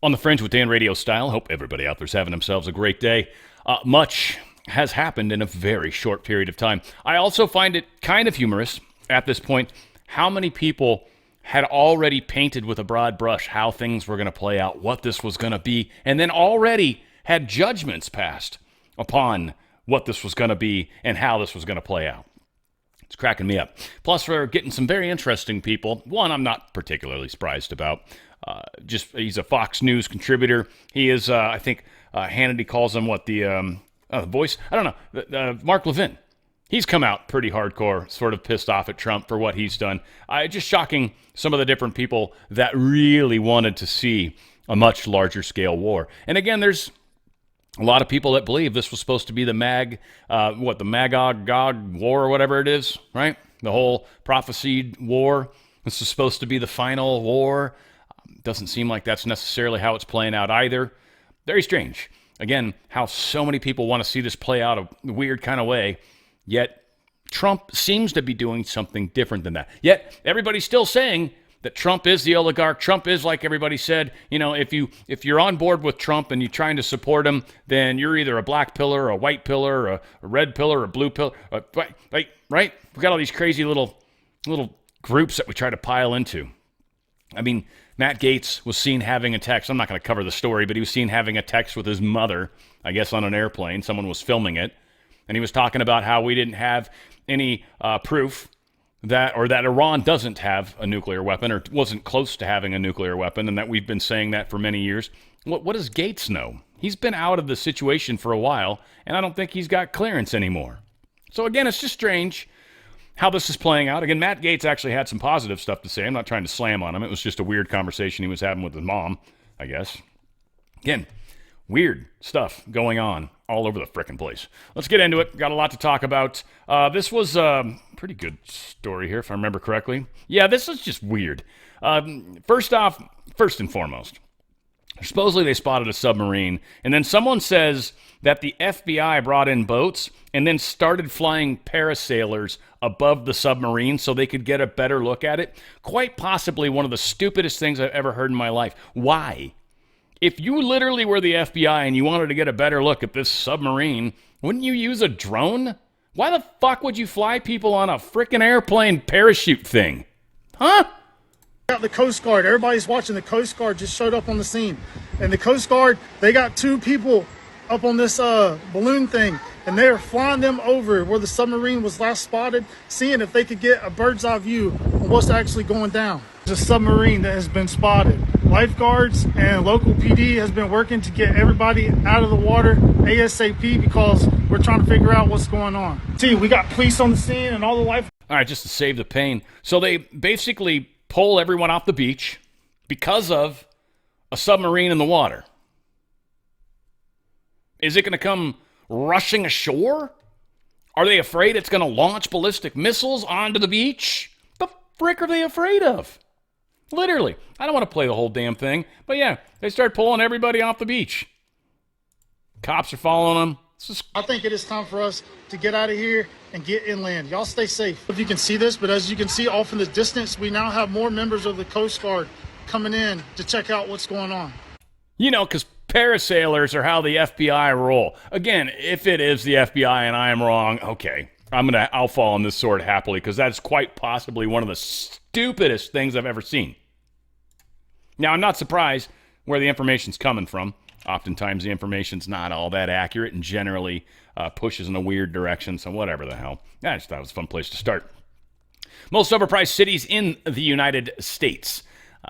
On the Fringe with Dan Radio style. Hope everybody out there's having themselves a great day. Much has happened in a very short period of time. I also find it kind of humorous at this point how many people had already painted with a broad brush how things were going to play out, what this was going to be, and then already had judgments passed upon what this was going to be and how this was going to play out. It's cracking me up. Plus, we're getting some very interesting people. One I'm not particularly surprised about. He's a Fox News contributor. He is, I think, Hannity calls him the voice? I don't know. Mark Levin. He's come out pretty hardcore, sort of pissed off at Trump for what he's done. Just shocking some of the different people that really wanted to see a much larger scale war. And again, there's a lot of people that believe this was supposed to be the Magog war or whatever it is, right? The whole prophesied war. This is supposed to be the final war. Doesn't seem like that's necessarily how it's playing out either. Very strange. Again, how so many people want to see this play out a weird kind of way, yet Trump seems to be doing something different than that. Yet everybody's still saying that Trump is the oligarch. Trump is, like everybody said, if you're on board with Trump and you're trying to support him, then you're either a black pillar, a white pillar, a red pillar, a blue pillar, right? We got all these crazy little groups that we try to pile into. I mean, Matt Gaetz was seen having a text. I'm not going to cover the story, but he was seen having a text with his mother, I guess on an airplane. Someone was filming it. And he was talking about how we didn't have any proof that Iran doesn't have a nuclear weapon or wasn't close to having a nuclear weapon, and that we've been saying that for many years. What does Gaetz know? He's been out of the situation for a while, and I don't think he's got clearance anymore. So again, it's just strange how this is playing out. Again, Matt Gaetz actually had some positive stuff to say. I'm not trying to slam on him. It was just a weird conversation he was having with his mom, I guess. Again, weird stuff going on all over the frickin' place. Let's get into it. Got a lot to talk about. This was a pretty good story here, if I remember correctly. Yeah, this is just weird. First and foremost, supposedly they spotted a submarine, and then someone says that the FBI brought in boats and then started flying parasailers above the submarine so they could get a better look at it. Quite possibly one of the stupidest things I've ever heard in my life. Why? If you literally were the FBI and you wanted to get a better look at this submarine, wouldn't you use a drone? Why the fuck would you fly people on a frickin' airplane parachute thing? Huh? Got the Coast Guard. Everybody's watching. The Coast Guard just showed up on the scene. And the Coast Guard, they got two people up on this balloon thing. And they're flying them over where the submarine was last spotted, seeing if they could get a bird's eye view of what's actually going down. There's a submarine that has been spotted. Lifeguards and local PD has been working to get everybody out of the water ASAP because we're trying to figure out what's going on. See, we got police on the scene and all the life. All right, just to save the pain. So they basically pull everyone off the beach because of a submarine in the water. Is it going to come rushing ashore? Are they afraid it's going to launch ballistic missiles onto the beach? The frick are they afraid of? Literally. I don't want to play the whole damn thing, but yeah, they start pulling everybody off the beach. Cops are following them. I think it is time for us to get out of here and get inland. Y'all stay safe. If you can see this, but as you can see off in the distance, we now have more members of the Coast Guard coming in to check out what's going on. You know, because parasailers are how the FBI roll. Again, if it is the FBI and I am wrong, okay, I'll fall on this sword happily because that's quite possibly one of the stupidest things I've ever seen. Now, I'm not surprised where the information's coming from. Oftentimes, the information's not all that accurate and generally pushes in a weird direction, so whatever the hell. I just thought it was a fun place to start. Most overpriced cities in the United States.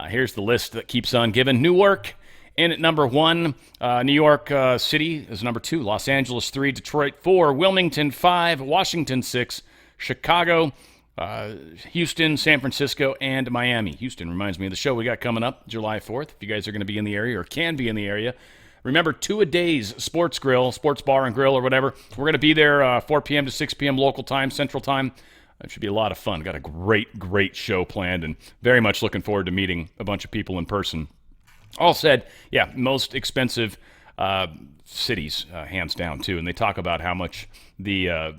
Here's the list that keeps on giving. Newark in at number 1. New York City is number 2. Los Angeles 3. Detroit 4. Wilmington 5. Washington 6. Chicago, Houston, San Francisco, and Miami. Houston reminds me of the show we got coming up July 4th. If you guys are going to be in the area or can be in the area, remember 2-a-days sports bar and grill or whatever. We're going to be there 4 p.m. to 6 p.m. local time, Central Time. It should be a lot of fun. Got a great show planned and very much looking forward to meeting a bunch of people in person. All said, yeah, most expensive cities, hands down, too. And they talk about how much the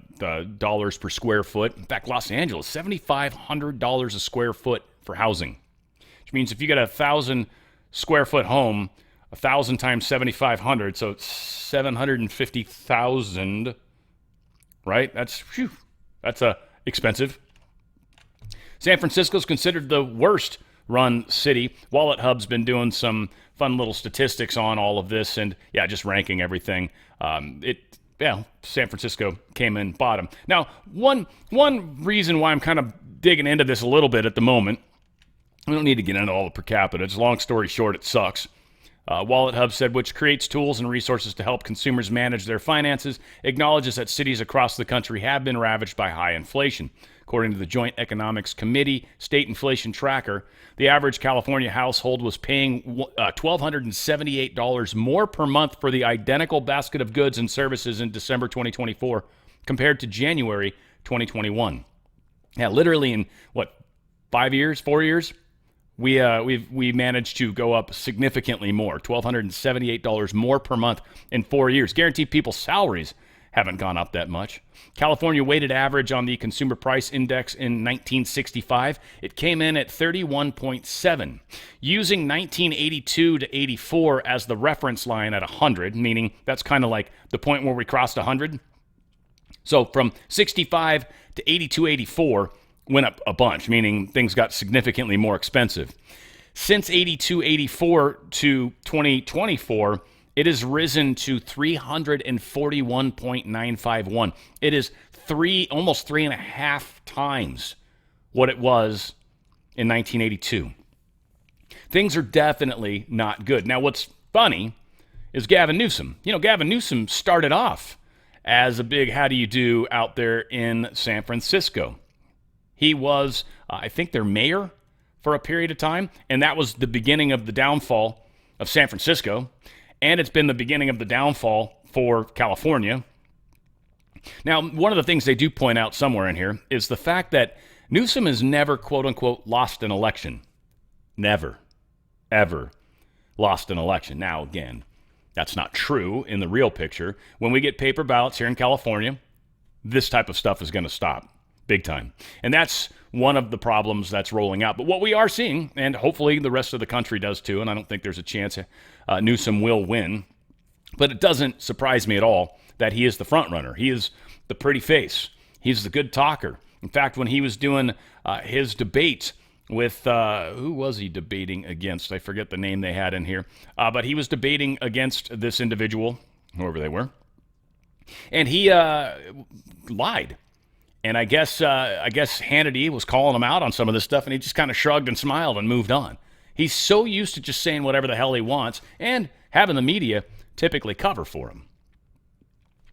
dollars per square foot. In fact, Los Angeles, $7,500 a square foot for housing. Which means if you got a 1,000 square foot home, 1,000 times 7,500, so it's 750,000, right? That's expensive. San Francisco's considered the worst run city. Wallet Hub's been doing some fun little statistics on all of this, and yeah, just ranking everything. San Francisco came in bottom. Now, one reason why I'm kind of digging into this a little bit at the moment, we don't need to get into all the per capita. It's long story short, it sucks. Wallet Hub said, which creates tools and resources to help consumers manage their finances, acknowledges that cities across the country have been ravaged by high inflation. According to the Joint Economics Committee State Inflation Tracker, the average California household was paying $1,278 more per month for the identical basket of goods and services in December 2024 compared to January 2021. Yeah, literally in, 4 years? We managed to go up significantly more, $1,278 more per month in 4 years. Guaranteed people's salaries haven't gone up that much. California weighted average on the Consumer Price Index in 1965, it came in at 31.7. Using 1982 to 84 as the reference line at 100, meaning that's kind of like the point where we crossed 100. So from 65 to 82, 84, went up a bunch, meaning things got significantly more expensive. Since 82, 84 to 2024, it has risen to 341.951. It is almost 3.5 times what it was in 1982. Things are definitely not good. Now, what's funny is Gavin Newsom. Gavin Newsom started off as a big how do you do out there in San Francisco. He was, I think, their mayor for a period of time, and that was the beginning of the downfall of San Francisco, and it's been the beginning of the downfall for California. Now, one of the things they do point out somewhere in here is the fact that Newsom has never, quote-unquote, lost an election. Never, ever lost an election. Now, again, that's not true in the real picture. When we get paper ballots here in California, this type of stuff is going to stop. Big time. And that's one of the problems that's rolling out. But what we are seeing, and hopefully the rest of the country does too, and I don't think there's a chance Newsom will win, but it doesn't surprise me at all that he is the front runner. He is the pretty face. He's the good talker. In fact, when he was doing his debate with, who was he debating against? I forget the name they had in here. But he was debating against this individual, whoever they were, and he lied. And I guess Hannity was calling him out on some of this stuff, and he just kind of shrugged and smiled and moved on. He's so used to just saying whatever the hell he wants and having the media typically cover for him.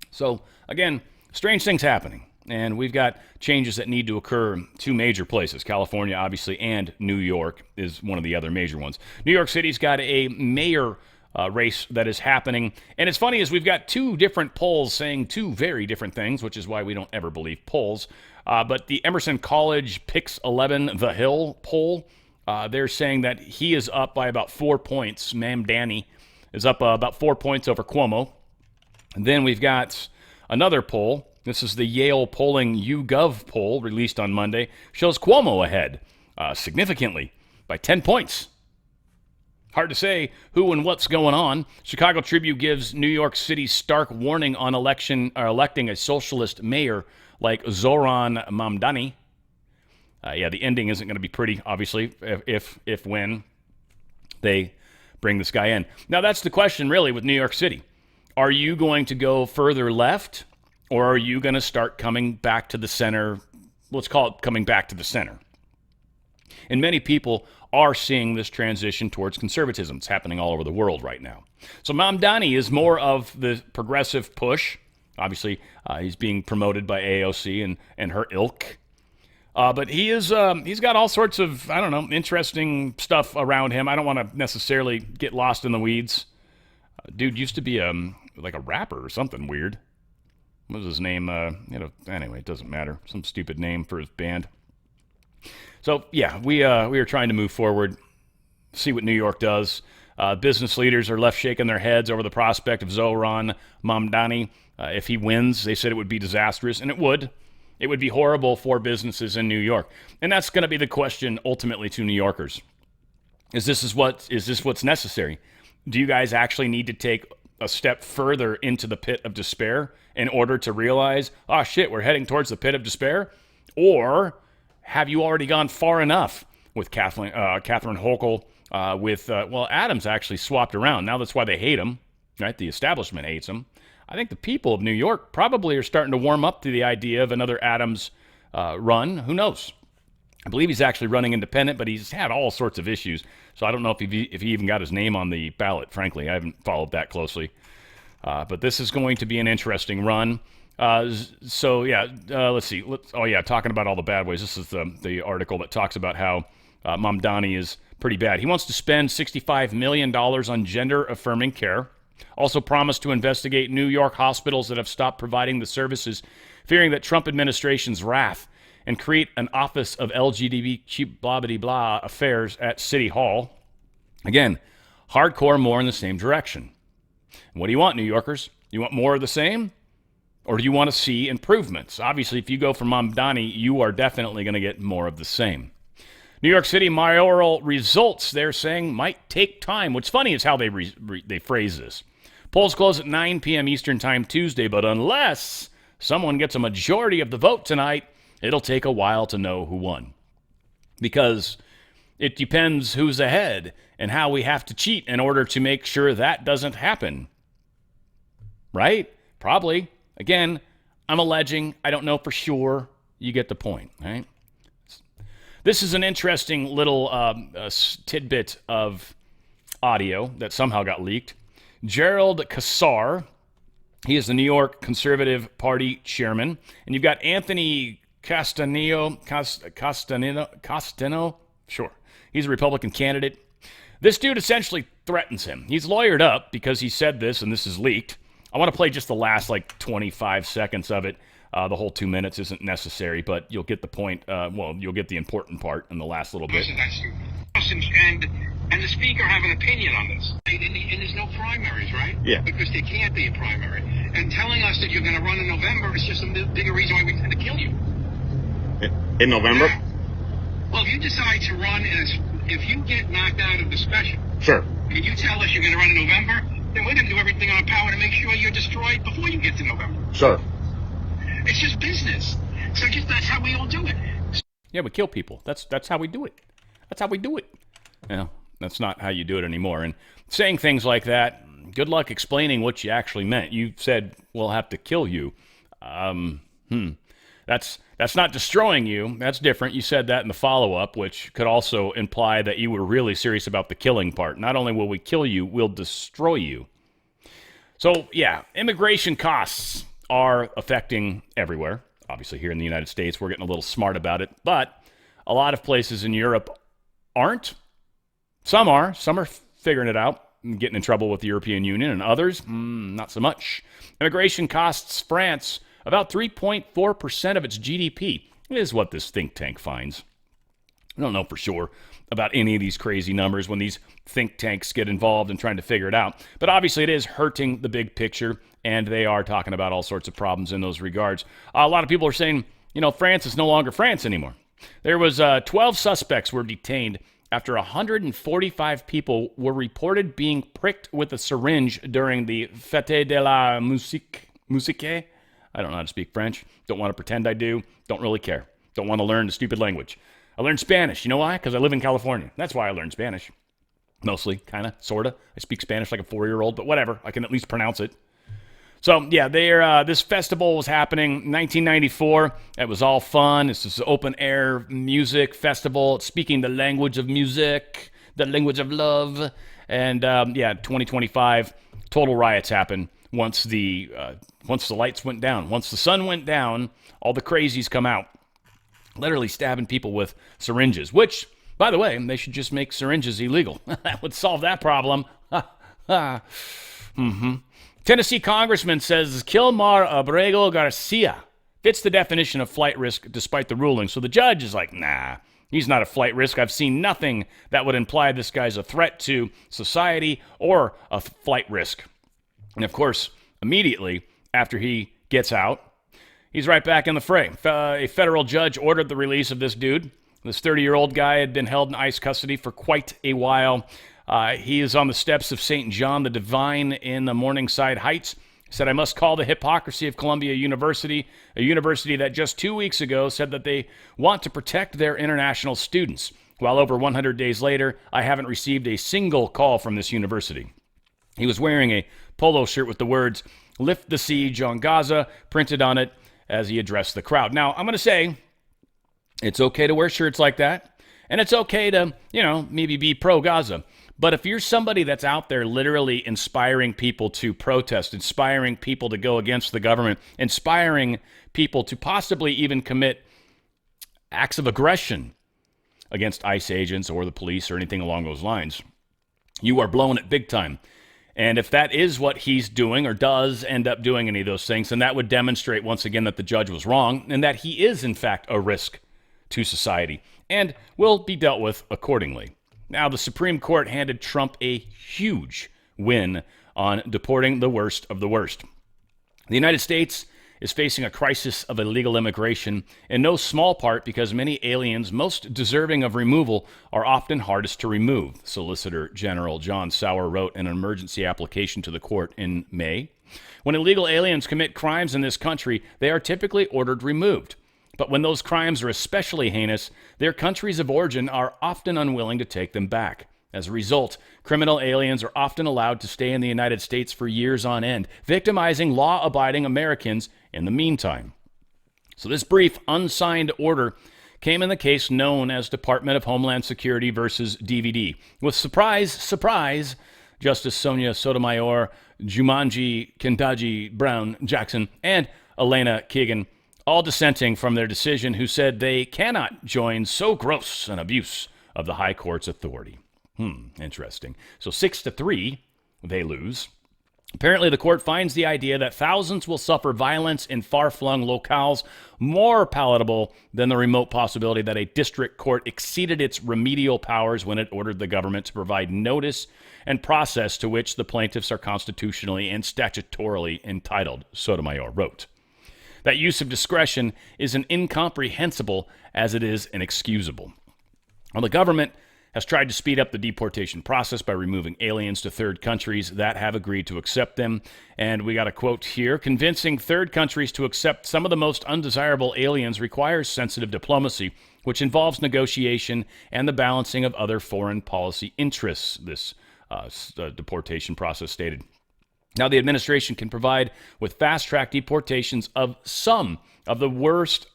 So, again, strange things happening. And we've got changes that need to occur in two major places. California, obviously, and New York is one of the other major ones. New York City's got a mayor race that is happening. And it's funny is we've got two different polls saying two very different things, which is why we don't ever believe polls. But the Emerson College Pix 11 The Hill poll, they're saying that he is up by about 4 points. Mamdani is up about 4 points over Cuomo. And then we've got another poll. This is the Yale Polling YouGov poll released on Monday. Shows Cuomo ahead significantly by 10 points. Hard to say who and what's going on. Chicago Tribune gives New York City stark warning on electing a socialist mayor like Zoran Mamdani. The ending isn't going to be pretty, obviously, if when they bring this guy in. Now, that's the question, really, with New York City. Are you going to go further left, or are you going to start coming back to the center? Let's call it coming back to the center. And many people are seeing this transition towards conservatism. It's happening all over the world right now. So Mamdani is more of the progressive push. Obviously, he's being promoted by AOC and her ilk. But he's got all sorts of, interesting stuff around him. I don't want to necessarily get lost in the weeds. Dude used to be like a rapper or something weird. What was his name? Anyway, it doesn't matter. Some stupid name for his band. So, yeah, we are trying to move forward, see what New York does. Business leaders are left shaking their heads over the prospect of Zoran Mamdani. If he wins, they said it would be disastrous, and it would. It would be horrible for businesses in New York. And that's going to be the question ultimately to New Yorkers. Is this what's necessary? Do you guys actually need to take a step further into the pit of despair in order to realize, oh shit, we're heading towards the pit of despair? Or have you already gone far enough with Catherine Hochul, Adams actually swapped around. Now that's why they hate him, right? The establishment hates him. I think the people of New York probably are starting to warm up to the idea of another Adams run. Who knows? I believe he's actually running independent, but he's had all sorts of issues. So I don't know if he even got his name on the ballot, frankly. I haven't followed that closely. But this is going to be an interesting run. Let's see. Talking about all the bad ways. This is the article that talks about how Mamdani is pretty bad. He wants to spend $65 million on gender-affirming care. Also promised to investigate New York hospitals that have stopped providing the services, fearing that Trump administration's wrath, and create an office of LGBT blah blah blah affairs at City Hall. Again, hardcore, more in the same direction. What do you want, New Yorkers? You want more of the same? Or do you want to see improvements? Obviously, if you go for Mamdani, you are definitely going to get more of the same. New York City mayoral results, they're saying, might take time. What's funny is how they phrase this. Polls close at 9 p.m. Eastern Time Tuesday, but unless someone gets a majority of the vote tonight, it'll take a while to know who won. Because it depends who's ahead and how we have to cheat in order to make sure that doesn't happen. Right? Probably. Again, I'm alleging. I don't know for sure. You get the point, right? This is an interesting little tidbit of audio that somehow got leaked. Gerald Kassar, he is the New York Conservative Party chairman. And you've got Anthony Castano, sure. He's a Republican candidate. This dude essentially threatens him. He's lawyered up because he said this, and this is leaked. I want to play just the last, 25 seconds of it. The whole 2 minutes isn't necessary, but you'll get the point. You'll get the important part in the last little bit. And the speaker have an opinion on this. And there's no primaries, right? Yeah. Because there can't be a primary. And telling us that you're going to run in November is just a bigger reason why we tend to kill you. In November? Yeah. Well, if you decide to run, if you get knocked out of the special, Sure. and you tell us you're going to run in November, then we're going to do everything in our power to make sure you're destroyed before you get to November. Sure. It's just business. So that's how we all do it. Yeah, we kill people. That's how we do it. That's how we do it. That's not how you do it anymore. And saying things like that, good luck explaining what you actually meant. You said, we'll have to kill you. That's not destroying you. That's different. You said that in the follow-up, which could also imply that you were really serious about the killing part. Not only will we kill you, we'll destroy you. So, yeah, immigration costs are affecting everywhere. Obviously, here in the United States, we're getting a little smart about it. But a lot of places in Europe aren't. Some are. Some are figuring it out and getting in trouble with the European Union, and others, not so much. Immigration costs France about 3.4% of its GDP. It is what this think tank finds. I don't know for sure about any of these crazy numbers when these think tanks get involved in trying to figure it out. But obviously it is hurting the big picture, and they are talking about all sorts of problems in those regards. A lot of people are saying, France is no longer France anymore. There was 12 suspects were detained after 145 people were reported being pricked with a syringe during the Fête de la Musique. I don't know how to speak French. Don't want to pretend I do. Don't really care. Don't want to learn the stupid language. I learned Spanish. You know why? Because I live in California. That's why I learned Spanish. Mostly, kind of, sort of. I speak Spanish like a 4-year-old, but whatever. I can at least pronounce it. So, yeah, this festival was happening in 1994. It was all fun. This is an open-air music festival, speaking the language of music, the language of love. And, 2025, total riots happened once the lights went down. Once the sun went down, all the crazies come out, literally stabbing people with syringes, which, by the way, they should just make syringes illegal. That would solve that problem. Tennessee congressman says Kilmar Abrego Garcia fits the definition of flight risk despite the ruling. So the judge is like, nah, he's not a flight risk. I've seen nothing that would imply this guy's a threat to society or a flight risk. And of course, immediately after he gets out, he's right back in the fray. A federal judge ordered the release of this dude. This 30-year-old guy had been held in ICE custody for quite a while. He is on the steps of St. John the Divine in the Morningside Heights. He said, I must call the hypocrisy of Columbia University, a university that just 2 weeks ago said that they want to protect their international students. While over 100 days later, I haven't received a single call from this university. He was wearing a polo shirt with the words, "Lift the siege on Gaza," printed on it as he addressed the crowd. Now, I'm going to say it's okay to wear shirts like that, and it's okay to, maybe be pro-Gaza. But if you're somebody that's out there literally inspiring people to protest, inspiring people to go against the government, inspiring people to possibly even commit acts of aggression against ICE agents or the police or anything along those lines, you are blowing it big time. And if that is what he's doing or does end up doing any of those things, then that would demonstrate once again that the judge was wrong and that he is in fact a risk to society and will be dealt with accordingly. Now, the Supreme Court handed Trump a huge win on deporting the worst of the worst. The United States is facing a crisis of illegal immigration, in no small part because many aliens most deserving of removal are often hardest to remove, Solicitor General John Sauer wrote in an emergency application to the court in May. When illegal aliens commit crimes in this country, they are typically ordered removed. But when those crimes are especially heinous, their countries of origin are often unwilling to take them back. As a result, criminal aliens are often allowed to stay in the United States for years on end, victimizing law-abiding Americans in the meantime. So this brief, unsigned order came in the case known as Department of Homeland Security versus DVD, with surprise, Justice Sonia Sotomayor, Jumanji Kendaji Brown Jackson, and Elena Kagan all dissenting from their decision, who said they cannot join so gross an abuse of the high court's authority. Interesting. So 6-3, they lose. Apparently, the court finds the idea that thousands will suffer violence in far-flung locales more palatable than the remote possibility that a district court exceeded its remedial powers when it ordered the government to provide notice and process to which the plaintiffs are constitutionally and statutorily entitled, Sotomayor wrote. That use of discretion is as incomprehensible as it is inexcusable. Well, the government has tried to speed up the deportation process by removing aliens to third countries that have agreed to accept them. And we got a quote here: convincing third countries to accept some of the most undesirable aliens requires sensitive diplomacy, which involves negotiation and the balancing of other foreign policy interests, this deportation process stated. Now, the administration can provide with fast-track deportations of some of the worst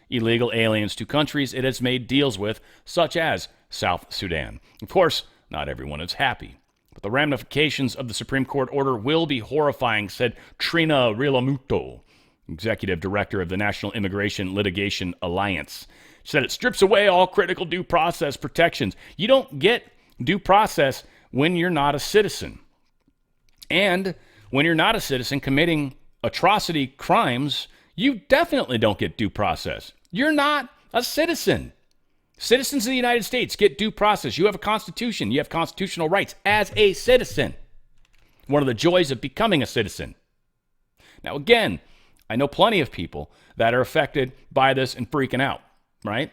illegal aliens to countries it has made deals with, such as South Sudan. Of course, not everyone is happy, but the ramifications of the Supreme Court order will be horrifying, said Trina Rilamuto, executive director of the National Immigration Litigation Alliance. She said it strips away all critical due process protections. You don't get due process when you're not a citizen. And when you're not a citizen committing atrocity crimes, you definitely don't get due process. You're not a citizen. Citizens of the United States get due process. You have a constitution. You have constitutional rights as a citizen. One of the joys of becoming a citizen. Now, again, I know plenty of people that are affected by this and freaking out, right?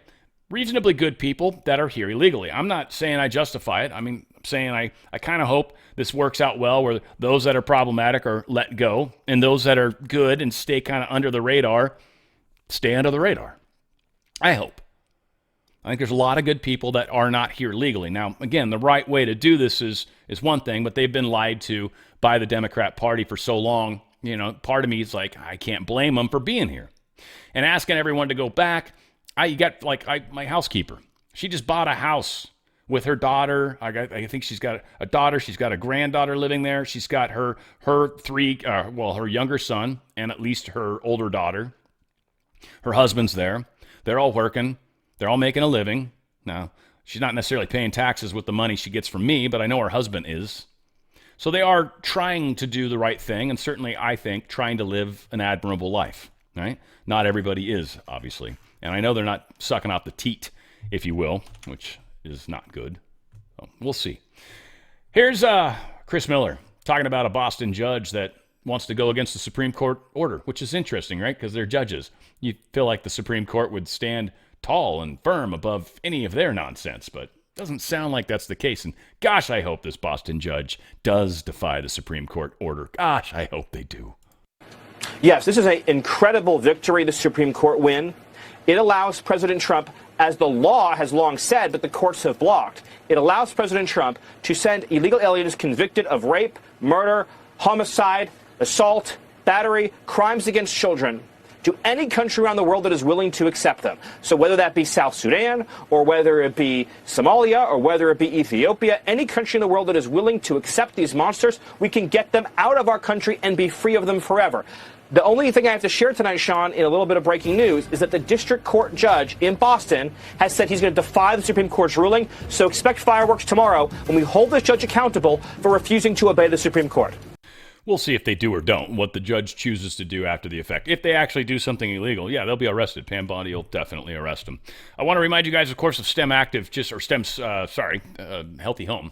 Reasonably good people that are here illegally. I'm not saying I justify it. I'm saying I kind of hope this works out well, where those that are problematic are let go and those that are good and stay kind of under the radar stay under the radar. I hope. I think there's a lot of good people that are not here legally. Now, again, the right way to do this is one thing, but they've been lied to by the Democrat Party for so long. Part of me is like, I can't blame them for being here. And asking everyone to go back, my housekeeper. She just bought a house with her daughter. I think she's got a daughter. She's got a granddaughter living there. She's got her younger son and at least her older daughter. Her husband's there. They're all working. They're all making a living. Now, she's not necessarily paying taxes with the money she gets from me, but I know her husband is. So they are trying to do the right thing, and certainly, I think, trying to live an admirable life, right? Not everybody is, obviously. And I know they're not sucking off the teat, if you will, which is not good. So we'll see. Here's Chris Miller talking about a Boston judge that wants to go against the Supreme Court order, which is interesting, right? Because they're judges. You feel like the Supreme Court would stand tall and firm above any of their nonsense, but Doesn't sound like that's the case. And gosh, I hope this Boston judge does defy the Supreme Court order. Gosh, I hope they do. Yes, this is an incredible victory, the Supreme Court win. It allows President Trump, as the law has long said, but the courts have blocked, it allows President Trump to send illegal aliens convicted of rape, murder, homicide, assault, battery, crimes against children to any country around the world that is willing to accept them. So whether that be South Sudan, or whether it be Somalia, or whether it be Ethiopia, any country in the world that is willing to accept these monsters, we can get them out of our country and be free of them forever. The only thing I have to share tonight, Sean, in a little bit of breaking news, is that the district court judge in Boston has said he's going to defy the Supreme Court's ruling. So expect fireworks tomorrow when we hold this judge accountable for refusing to obey the Supreme Court. We'll see if they do or don't, what the judge chooses to do after the effect. If they actually do something illegal, yeah, they'll be arrested. Pam Bondi will definitely arrest them. I want to remind you guys, of course, of STEM Active, Healthy Home.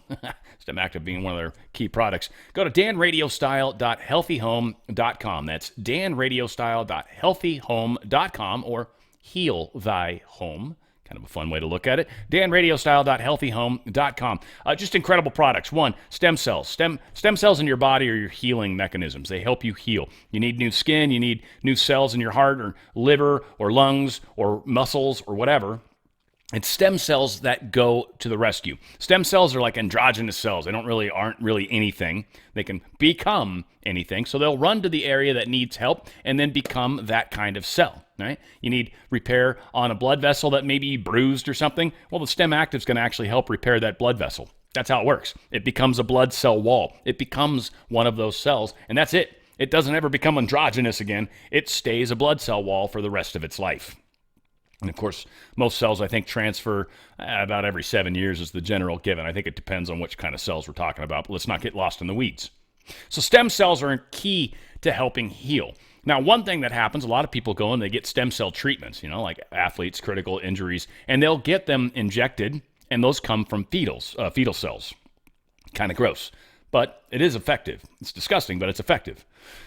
STEM Active being one of their key products. Go to danradiostyle.healthyhome.com. That's danradiostyle.healthyhome.com, or Heal Thy Home. Kind of a fun way to look at it. danradiostyle.healthyhome.com. Just incredible products. One, stem cells. Stem cells in your body are your healing mechanisms. They help you heal. You need new skin. You need new cells in your heart or liver or lungs or muscles or whatever. It's stem cells that go to the rescue. Stem cells are like androgynous cells. They aren't really anything. They can become anything. So they'll run to the area that needs help and then become that kind of cell. Right? You need repair on a blood vessel that may be bruised or something. Well, the STEM Active is going to actually help repair that blood vessel. That's how it works. It becomes a blood cell wall. It becomes one of those cells, and that's it. It doesn't ever become androgynous again. It stays a blood cell wall for the rest of its life. And of course, most cells, I think, transfer about every 7 years is the general given. I think it depends on which kind of cells we're talking about, but let's not get lost in the weeds. So stem cells are key to helping heal. Now, one thing that happens, a lot of people go and they get stem cell treatments, like athletes, critical injuries, and they'll get them injected, and those come from fetal cells. Kind of gross, but it is effective. It's disgusting, but it's effective.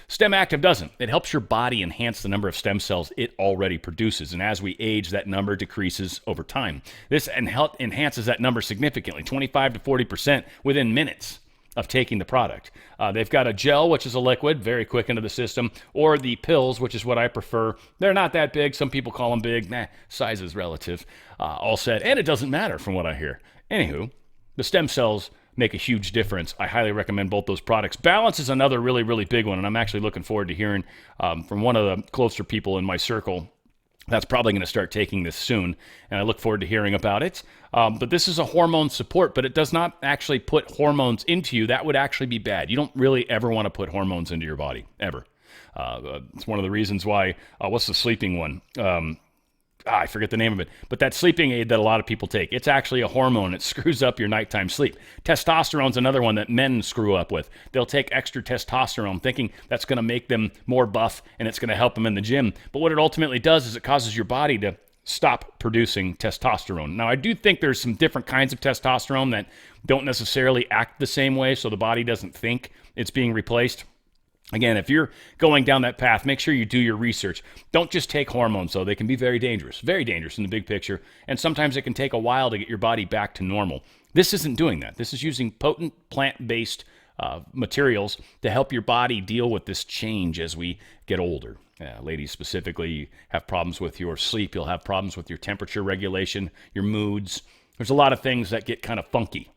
STEM Active doesn't. It helps your body enhance the number of stem cells it already produces, and as we age, that number decreases over time. This enhances that number significantly, 25 to 40% within minutes of taking the product. They've got a gel, which is a liquid, very quick into the system, or the pills, which is what I prefer. They're not that big. Some people call them big. Size is relative. All said, and it doesn't matter from what I hear. Anywho, the stem cells make a huge difference. I highly recommend both those products. Balance is another really, really big one, and I'm actually looking forward to hearing from one of the closer people in my circle that's probably going to start taking this soon, and I look forward to hearing about it. But this is a hormone support, but it does not actually put hormones into you. That would actually be bad. You don't really ever want to put hormones into your body, ever. It's one of the reasons why, what's the sleeping one? I forget the name of it, but that sleeping aid that a lot of people take, it's actually a hormone. It screws up your nighttime sleep. Testosterone's another one that men screw up with. They'll take extra testosterone thinking that's going to make them more buff and it's going to help them in the gym. But what it ultimately does is it causes your body to stop producing testosterone. Now, I do think there's some different kinds of testosterone that don't necessarily act the same way, so the body doesn't think it's being replaced. Again, if you're going down that path, make sure you do your research. Don't just take hormones, though. They can be very dangerous in the big picture, and sometimes it can take a while to get your body back to normal. This isn't doing that. This is using potent plant-based materials to help your body deal with this change as we get older. Ladies specifically, you have problems with your sleep. You'll have problems with your temperature regulation, your moods. There's a lot of things that get kind of funky.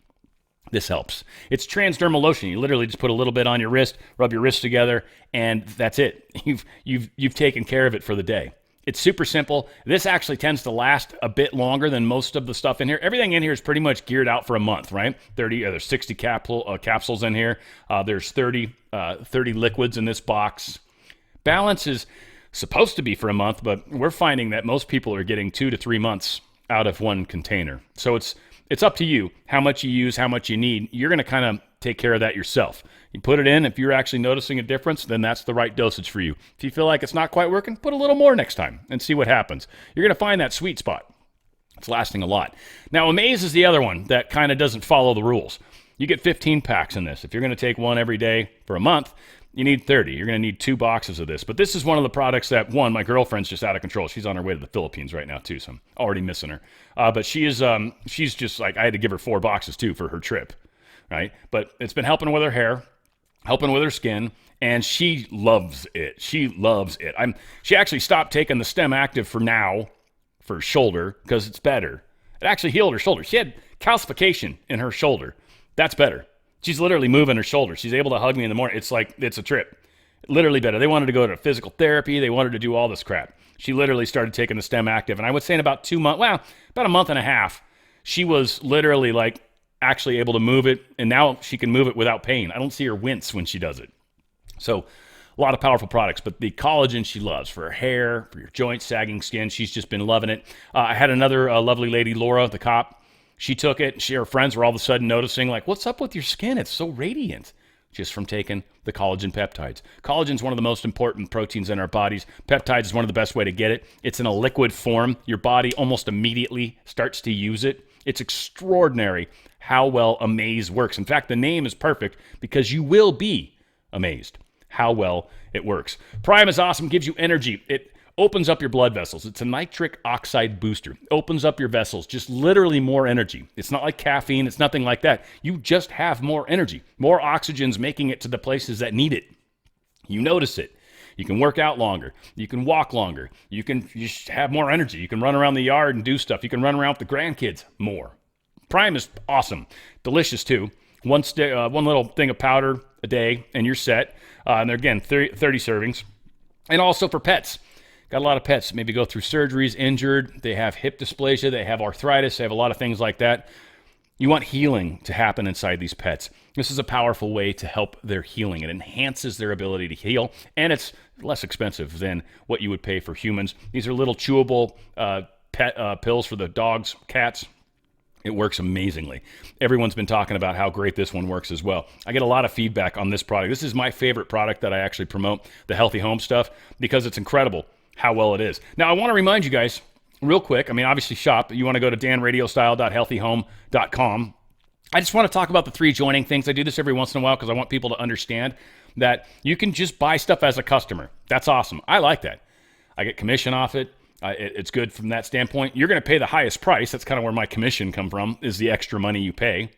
This helps. It's transdermal lotion. You literally just put a little bit on your wrist, rub your wrists together, and that's it. You've taken care of it for the day. It's super simple. This actually tends to last a bit longer than most of the stuff in here. Everything in here is pretty much geared out for a month, right? There's 60 capsules in here. There's 30 liquids in this box. Balance is supposed to be for a month, but we're finding that most people are getting 2 to 3 months out of one container. So it's up to you how much you use, how much you need. You're going to kind of take care of that yourself. You put it in. If you're actually noticing a difference, then that's the right dosage for you. If you feel like it's not quite working, put a little more next time and see what happens. You're going to find that sweet spot. It's lasting a lot. Now, Amaze is the other one that kind of doesn't follow the rules. You get 15 packs in this. If you're going to take one every day for a month, you need 30. You're going to need 2 boxes of this. But this is one of the products that, one, my girlfriend's just out of control. She's on her way to the Philippines right now, too, so I'm already missing her. But she's just like, I had to give her 4 boxes, too, for her trip, right? But it's been helping with her hair, helping with her skin, and she loves it. She loves it. She actually stopped taking the Stem Active for her shoulder because it's better. It actually healed her shoulder. She had calcification in her shoulder. That's better. She's literally moving her shoulder. She's able to hug me in the morning. It's like, it's a trip. Literally better. They wanted to go to physical therapy. They wanted to do all this crap. She literally started taking the Stem Active. And I would say in about 2 months, about a month and a half, she was literally like actually able to move it. And now she can move it without pain. I don't see her wince when she does it. So a lot of powerful products, but the collagen she loves for her hair, for your joints, sagging skin. She's just been loving it. I had another lovely lady, Laura, the cop. She took it. Her friends were all of a sudden noticing, like, what's up with your skin? It's so radiant. Just from taking the collagen peptides. Collagen is one of the most important proteins in our bodies. Peptides is one of the best way to get it. It's in a liquid form. Your body almost immediately starts to use it. It's extraordinary how well Amaze works. In fact, the name is perfect because you will be amazed how well it works. Prime is awesome, gives you energy. It opens up your blood vessels. It's a nitric oxide booster. Opens up your vessels, just literally more energy. It's not like caffeine. It's nothing like that. You just have more energy. More oxygen's making it to the places that need it. You notice it. You can work out longer. You can walk longer. You just have more energy. You can run around the yard and do stuff. You can run around with the grandkids more. Prime is awesome. Delicious, too. One little thing of powder a day, and you're set. And they're, again, 30 servings. And also for pets. Got a lot of pets maybe go through surgeries, injured. They have hip dysplasia. They have arthritis. They have a lot of things like that. You want healing to happen inside these pets. This is a powerful way to help their healing. It enhances their ability to heal, and it's less expensive than what you would pay for humans. These are little chewable pet pills for the dogs, cats. It works amazingly. Everyone's been talking about how great this one works as well. I get a lot of feedback on this product. This is my favorite product that I actually promote, the Healthy Home stuff, because it's incredible how well it is. Now, I want to remind you guys real quick. I mean, obviously shop. You want to go to danradiostyle.healthyhome.com. I just want to talk about the 3 joining things. I do this every once in a while because I want people to understand that you can just buy stuff as a customer. That's awesome. I like that. I get commission off it. It's good from that standpoint. You're going to pay the highest price. That's kind of where my commission come from, is the extra money you pay.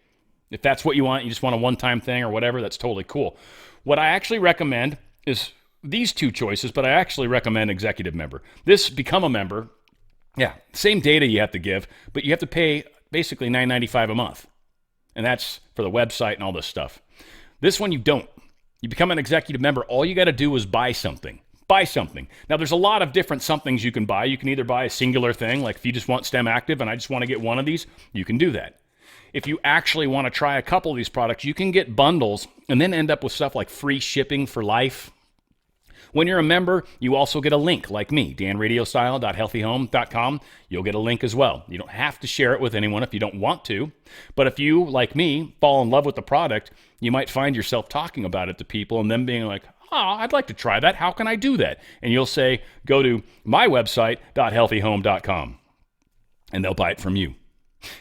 If that's what you want, you just want a one-time thing or whatever, that's totally cool. What I actually recommend is these 2 choices, but I actually recommend executive member. This, become a member. Yeah, same data you have to give, but you have to pay basically $9.95 a month. And that's for the website and all this stuff. This one you don't. You become an executive member. All you got to do is buy something. Buy something. Now, there's a lot of different somethings you can buy. You can either buy a singular thing, like if you just want Stem Active and I just want to get one of these, you can do that. If you actually want to try a couple of these products, you can get bundles and then end up with stuff like free shipping for life. When you're a member, you also get a link like me, danradiostyle.healthyhome.com. You'll get a link as well. You don't have to share it with anyone if you don't want to. But if you, like me, fall in love with the product, you might find yourself talking about it to people and them being like, oh, I'd like to try that. How can I do that? And you'll say, go to my website, .healthyhome.com, and they'll buy it from you.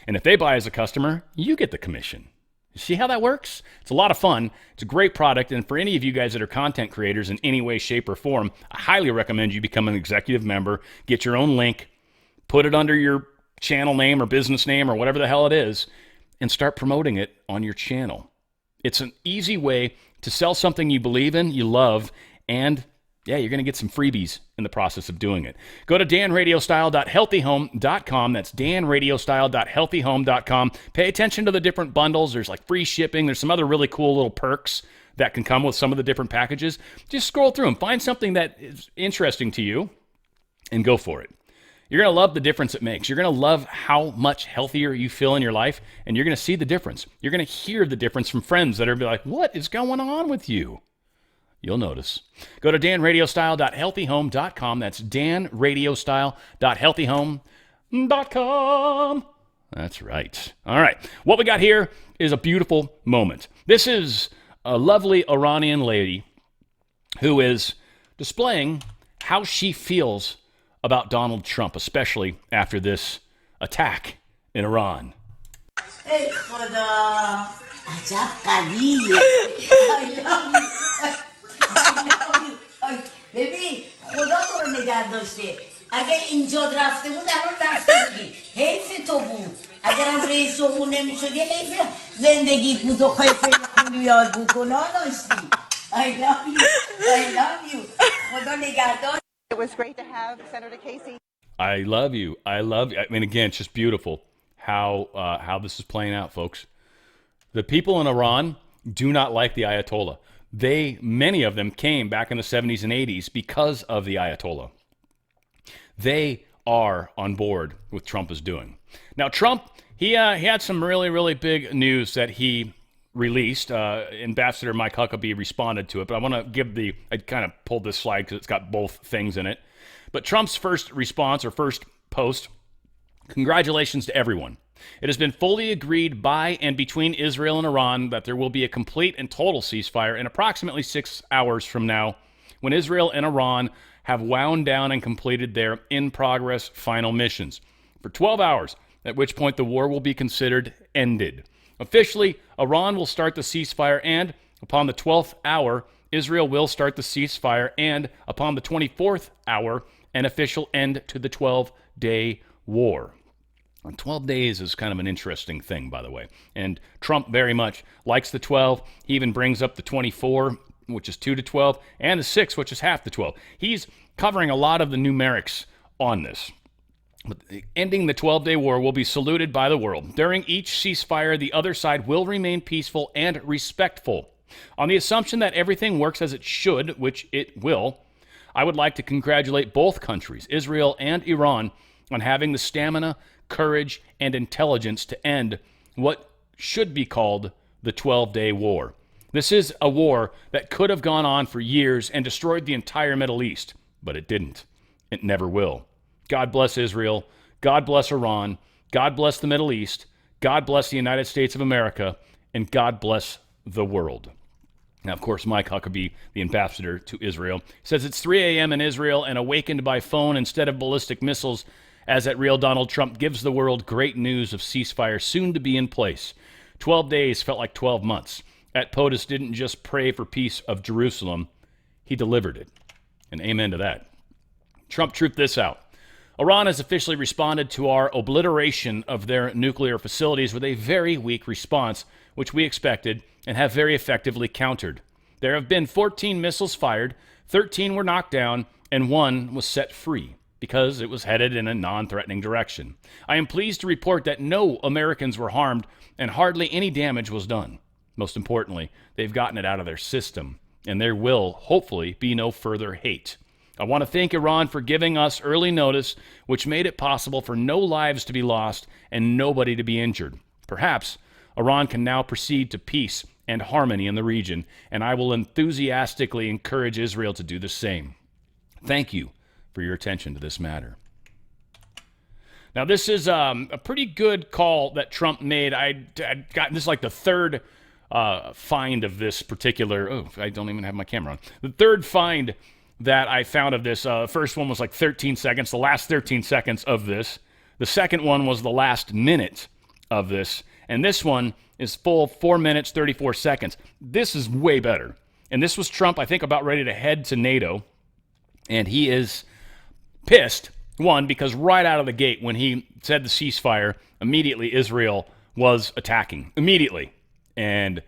And if they buy as a customer, you get the commission. See how that works? It's a lot of fun. It's a great product. And for any of you guys that are content creators in any way, shape, or form, I highly recommend you become an executive member, get your own link, put it under your channel name or business name or whatever the hell it is, and start promoting it on your channel. It's an easy way to sell something you believe in, you love, and yeah, you're going to get some freebies in the process of doing it. Go to danradiostyle.healthyhome.com. That's danradiostyle.healthyhome.com. Pay attention to the different bundles. There's like free shipping. There's some other really cool little perks that can come with some of the different packages. Just scroll through them. Find something that is interesting to you and go for it. You're going to love the difference it makes. You're going to love how much healthier you feel in your life, and you're going to see the difference. You're going to hear the difference from friends that are like, what is going on with you? You'll notice. Go to danradiostyle.healthyhome.com. That's danradiostyle.healthyhome.com. That's right. All right. What we got here is a beautiful moment. This is a lovely Iranian lady who is displaying how she feels about Donald Trump, especially after this attack in Iran. ای خدا Kali. I love you. I love you. Baby, خدا تو رو نگه داشته. اگه اینجا رفته بود الان رفته بودی. حیف تو بود. اگرم رئیس جمهور نمیشدی حیف زندگیت بود و حیف خونی یاد بود. گناه داشتی. I love you. I love you. خدا نگهدار. It was great to have Senator Casey. I love you. I love you. I mean, again, it's just beautiful how this is playing out, folks. The people in Iran do not like the Ayatollah. Many of them came back in the 70s and 80s because of the Ayatollah. They are on board with Trump is doing. Now, Trump, he had some really, really big news that he released. Ambassador Mike Huckabee responded to it, but I want to I kind of pulled this slide because it's got both things in it. But Trump's first response or first post, congratulations to everyone. It has been fully agreed by and between Israel and Iran that there will be a complete and total ceasefire in approximately 6 hours from now when Israel and Iran have wound down and completed their in-progress final missions for 12 hours, at which point the war will be considered ended. Officially, Iran will start the ceasefire, and upon the 12th hour, Israel will start the ceasefire, and upon the 24th hour, an official end to the 12-day war. 12 days is kind of an interesting thing, by the way. And Trump very much likes the 12. He even brings up the 24, which is 2 to 12, and the 6, which is half the 12. He's covering a lot of the numerics on this. But ending the 12-day war will be saluted by the world. During each ceasefire, the other side will remain peaceful and respectful. On the assumption that everything works as it should, which it will, I would like to congratulate both countries, Israel and Iran, on having the stamina, courage, and intelligence to end what should be called the 12-day war. This is a war that could have gone on for years and destroyed the entire Middle East, but it didn't. It never will. God bless Israel. God bless Iran. God bless the Middle East. God bless the United States of America. And God bless the world. Now, of course, Mike Huckabee, the ambassador to Israel, says it's 3 a.m. in Israel and awakened by phone instead of ballistic missiles, as that real Donald Trump gives the world great news of ceasefire soon to be in place. 12 days felt like 12 months. At POTUS didn't just pray for peace of Jerusalem, he delivered it. And amen to that. Trump trooped this out. Iran has officially responded to our obliteration of their nuclear facilities with a very weak response, which we expected and have very effectively countered. There have been 14 missiles fired, 13 were knocked down, and 1 was set free, because it was headed in a non-threatening direction. I am pleased to report that no Americans were harmed and hardly any damage was done. Most importantly, they've gotten it out of their system, and there will, hopefully, be no further hate. I want to thank Iran for giving us early notice, which made it possible for no lives to be lost and nobody to be injured. Perhaps Iran can now proceed to peace and harmony in the region, and I will enthusiastically encourage Israel to do the same. Thank you for your attention to this matter. Now, this is a pretty good call that Trump made. I'd gotten this like the third find of this particular. Oh, I don't even have my camera on. The third find that I found of this. First one was like 13 seconds, the last 13 seconds of this. The second one was the last minute of this. And this one is full 4 minutes, 34 seconds. This is way better. And this was Trump, I think, about ready to head to NATO. And he is pissed, one, because right out of the gate, when he said the ceasefire, immediately Israel was attacking. Immediately. And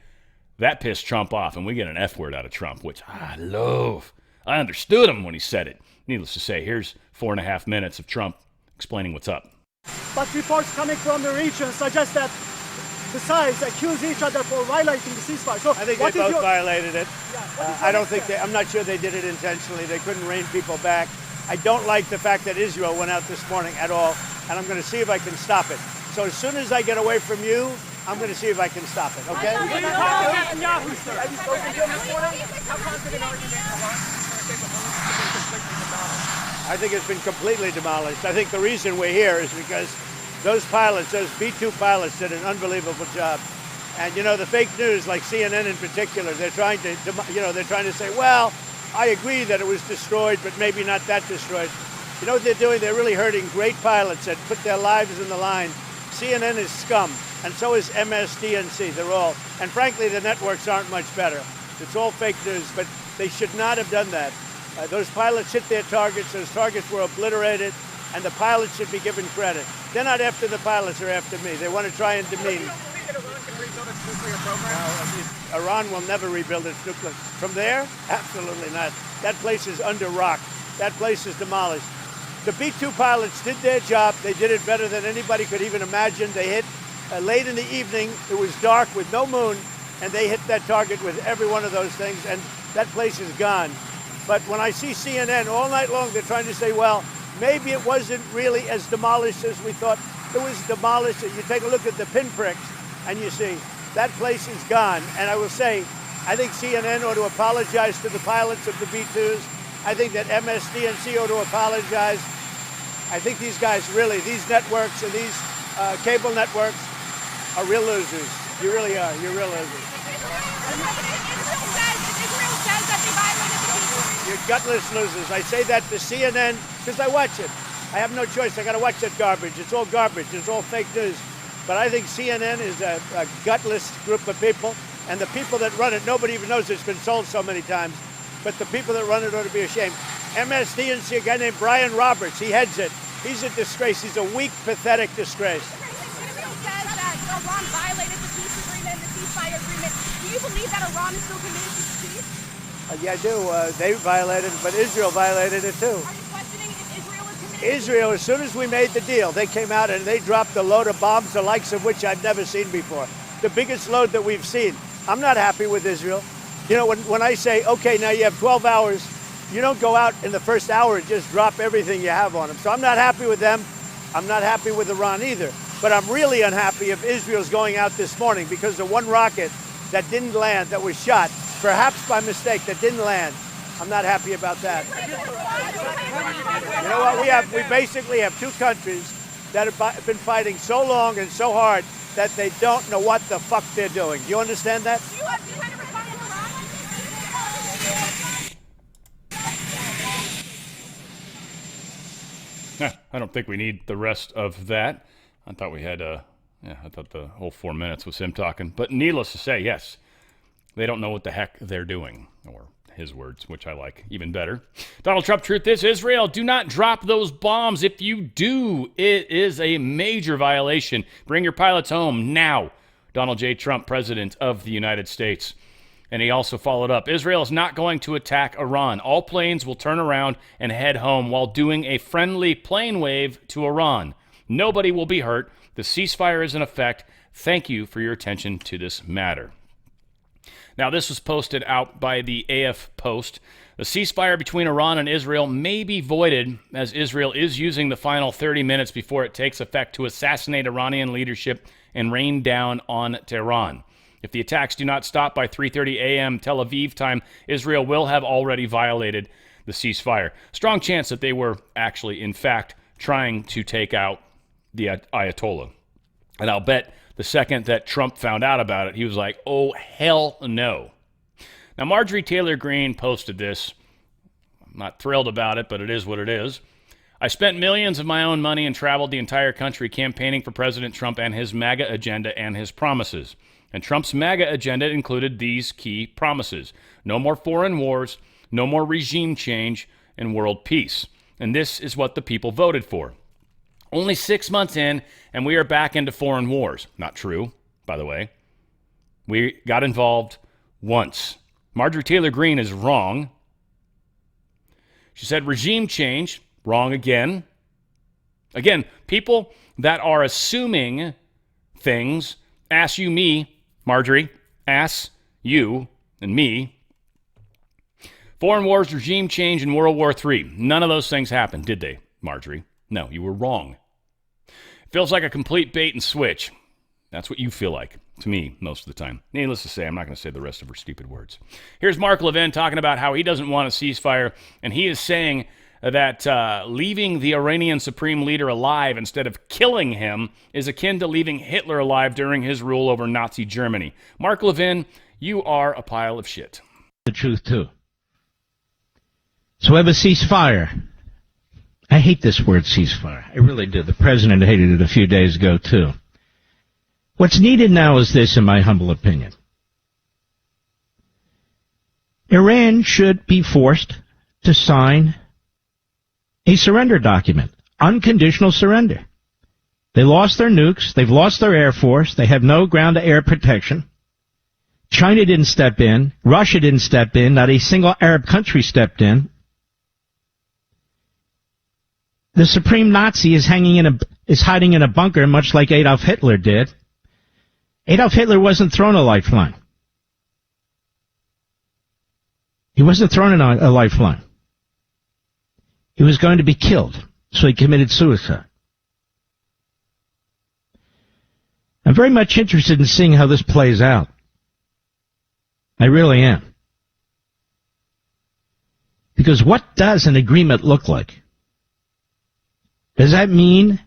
that pissed Trump off. And we get an F word out of Trump, which I love. I understood him when he said it. Needless to say, here's 4.5 minutes of Trump explaining what's up. But reports coming from the region suggest that the sides accuse each other for violating the ceasefire. So I think they both violated it. I don't think I'm not sure they did it intentionally. They couldn't rein people back. I don't like the fact that Israel went out this morning at all, and I'm going to see if I can stop it. So as soon as I get away from you, I'm going to see if I can stop it, okay? I think it's been completely demolished. I think the reason we're here is because those pilots, those B-2 pilots, did an unbelievable job. And you know, the fake news, like CNN in particular, they're trying to say, well, I agree that it was destroyed, but maybe not that destroyed. You know what they're doing? They're really hurting great pilots that put their lives in the line. CNN is scum. and so is MSDNC. They're all, and frankly, the networks aren't much better. It's all fake news, but they should not have done that. Those pilots hit their targets. Those targets were obliterated, and the pilots should be given credit. They're not after the pilots, they're after me. They want to try and demean. Iran will never rebuild its nuclear. From there? Absolutely not. That place is under rock. That place is demolished. The B-2 pilots did their job. They did it better than anybody could even imagine. They hit late in the evening. It was dark with no moon, and they hit that target with every one of those things, and that place is gone. But when I see CNN all night long, they're trying to say, well, maybe it wasn't really as demolished as we thought. It was demolished. You take a look at the pinpricks, and you see that place is gone. And I will say, I think CNN ought to apologize to the pilots of the B-2s. I think that MSDNC ought to apologize. I think these guys really, these networks and these cable networks are real losers. You really are. You're real losers. You're gutless losers. I say that to CNN because I watch it. I have no choice. I got to watch that garbage. It's all garbage. It's all fake news. But I think CNN is a gutless group of people. And the people that run it, nobody even knows it's been sold so many times. But the people that run it ought to be ashamed. MSDNC, a guy named Brian Roberts, he heads it. He's a disgrace. He's a weak, pathetic disgrace. Israel says that Iran violated the peace agreement and the ceasefire agreement. Do you believe that Iran is still committed to peace? Yeah, I do. They violated it, but Israel violated it too. Are you questioning if Israel is committed? Israel, as soon as we made the deal, they came out and they dropped a load of bombs, the likes of which I've never seen before. The biggest load that we've seen. I'm not happy with Israel. You know, when I say, okay, now you have 12 hours, you don't go out in the first hour and just drop everything you have on them. So I'm not happy with them. I'm not happy with Iran either. But I'm really unhappy if Israel's going out this morning because the one rocket that didn't land, that was shot, perhaps by mistake, that didn't land. I'm not happy about that. You know what? We basically have two countries that have been fighting so long and so hard that they don't know what the fuck they're doing. Do you understand that? I don't think we need the rest of that. I thought we had, I thought the whole 4 minutes was him talking. But needless to say, yes, they don't know what the heck they're doing, or his words, which I like even better. Donald Trump, truth is, Israel, do not drop those bombs. If you do, it is a major violation. Bring your pilots home now. Donald J. Trump, President of the United States. And he also followed up, Israel is not going to attack Iran. All planes will turn around and head home while doing a friendly plane wave to Iran. Nobody will be hurt. The ceasefire is in effect. Thank you for your attention to this matter. Now, this was posted out by the AF Post. The ceasefire between Iran and Israel may be voided as Israel is using the final 30 minutes before it takes effect to assassinate Iranian leadership and rain down on Tehran. If the attacks do not stop by 3:30 a.m. Tel Aviv time, Israel will have already violated the ceasefire. Strong chance that they were actually, in fact, trying to take out the Ayatollah. And I'll bet the second that Trump found out about it, he was like, oh, hell no. Now, Marjorie Taylor Greene posted this. I'm not thrilled about it, but it is what it is. I spent millions of my own money and traveled the entire country campaigning for President Trump and his MAGA agenda and his promises. And Trump's MAGA agenda included these key promises. No more foreign wars, no more regime change, and world peace. And this is what the people voted for. Only 6 months in, and we are back into foreign wars. Not true, by the way. We got involved once. Marjorie Taylor Greene is wrong. She said regime change, wrong again. Again, people that are assuming things, ask you me, Marjorie, ask you and me. Foreign wars, regime change, and World War III. None of those things happened, did they, Marjorie? No, you were wrong. It feels like a complete bait and switch. That's what you feel like, to me, most of the time. Needless to say, I'm not going to say the rest of her stupid words. Here's Mark Levin talking about how he doesn't want a ceasefire, and he is saying that leaving the Iranian supreme leader alive instead of killing him is akin to leaving Hitler alive during his rule over Nazi Germany. Mark Levin, you are a pile of shit. The truth, too. So we have a ceasefire. I hate this word ceasefire. I really do. The president hated it a few days ago, too. What's needed now is this, in my humble opinion. Iran should be forced to sign a surrender document, unconditional surrender. They lost their nukes, they've lost their air force, they have no ground-to-air protection. China didn't step in, Russia didn't step in, not a single Arab country stepped in. The supreme Nazi is hiding in a bunker, much like Adolf Hitler did. Adolf Hitler wasn't thrown a lifeline. He wasn't thrown in a lifeline. He was going to be killed, so he committed suicide. I'm very much interested in seeing how this plays out. I really am. Because what does an agreement look like? Does that mean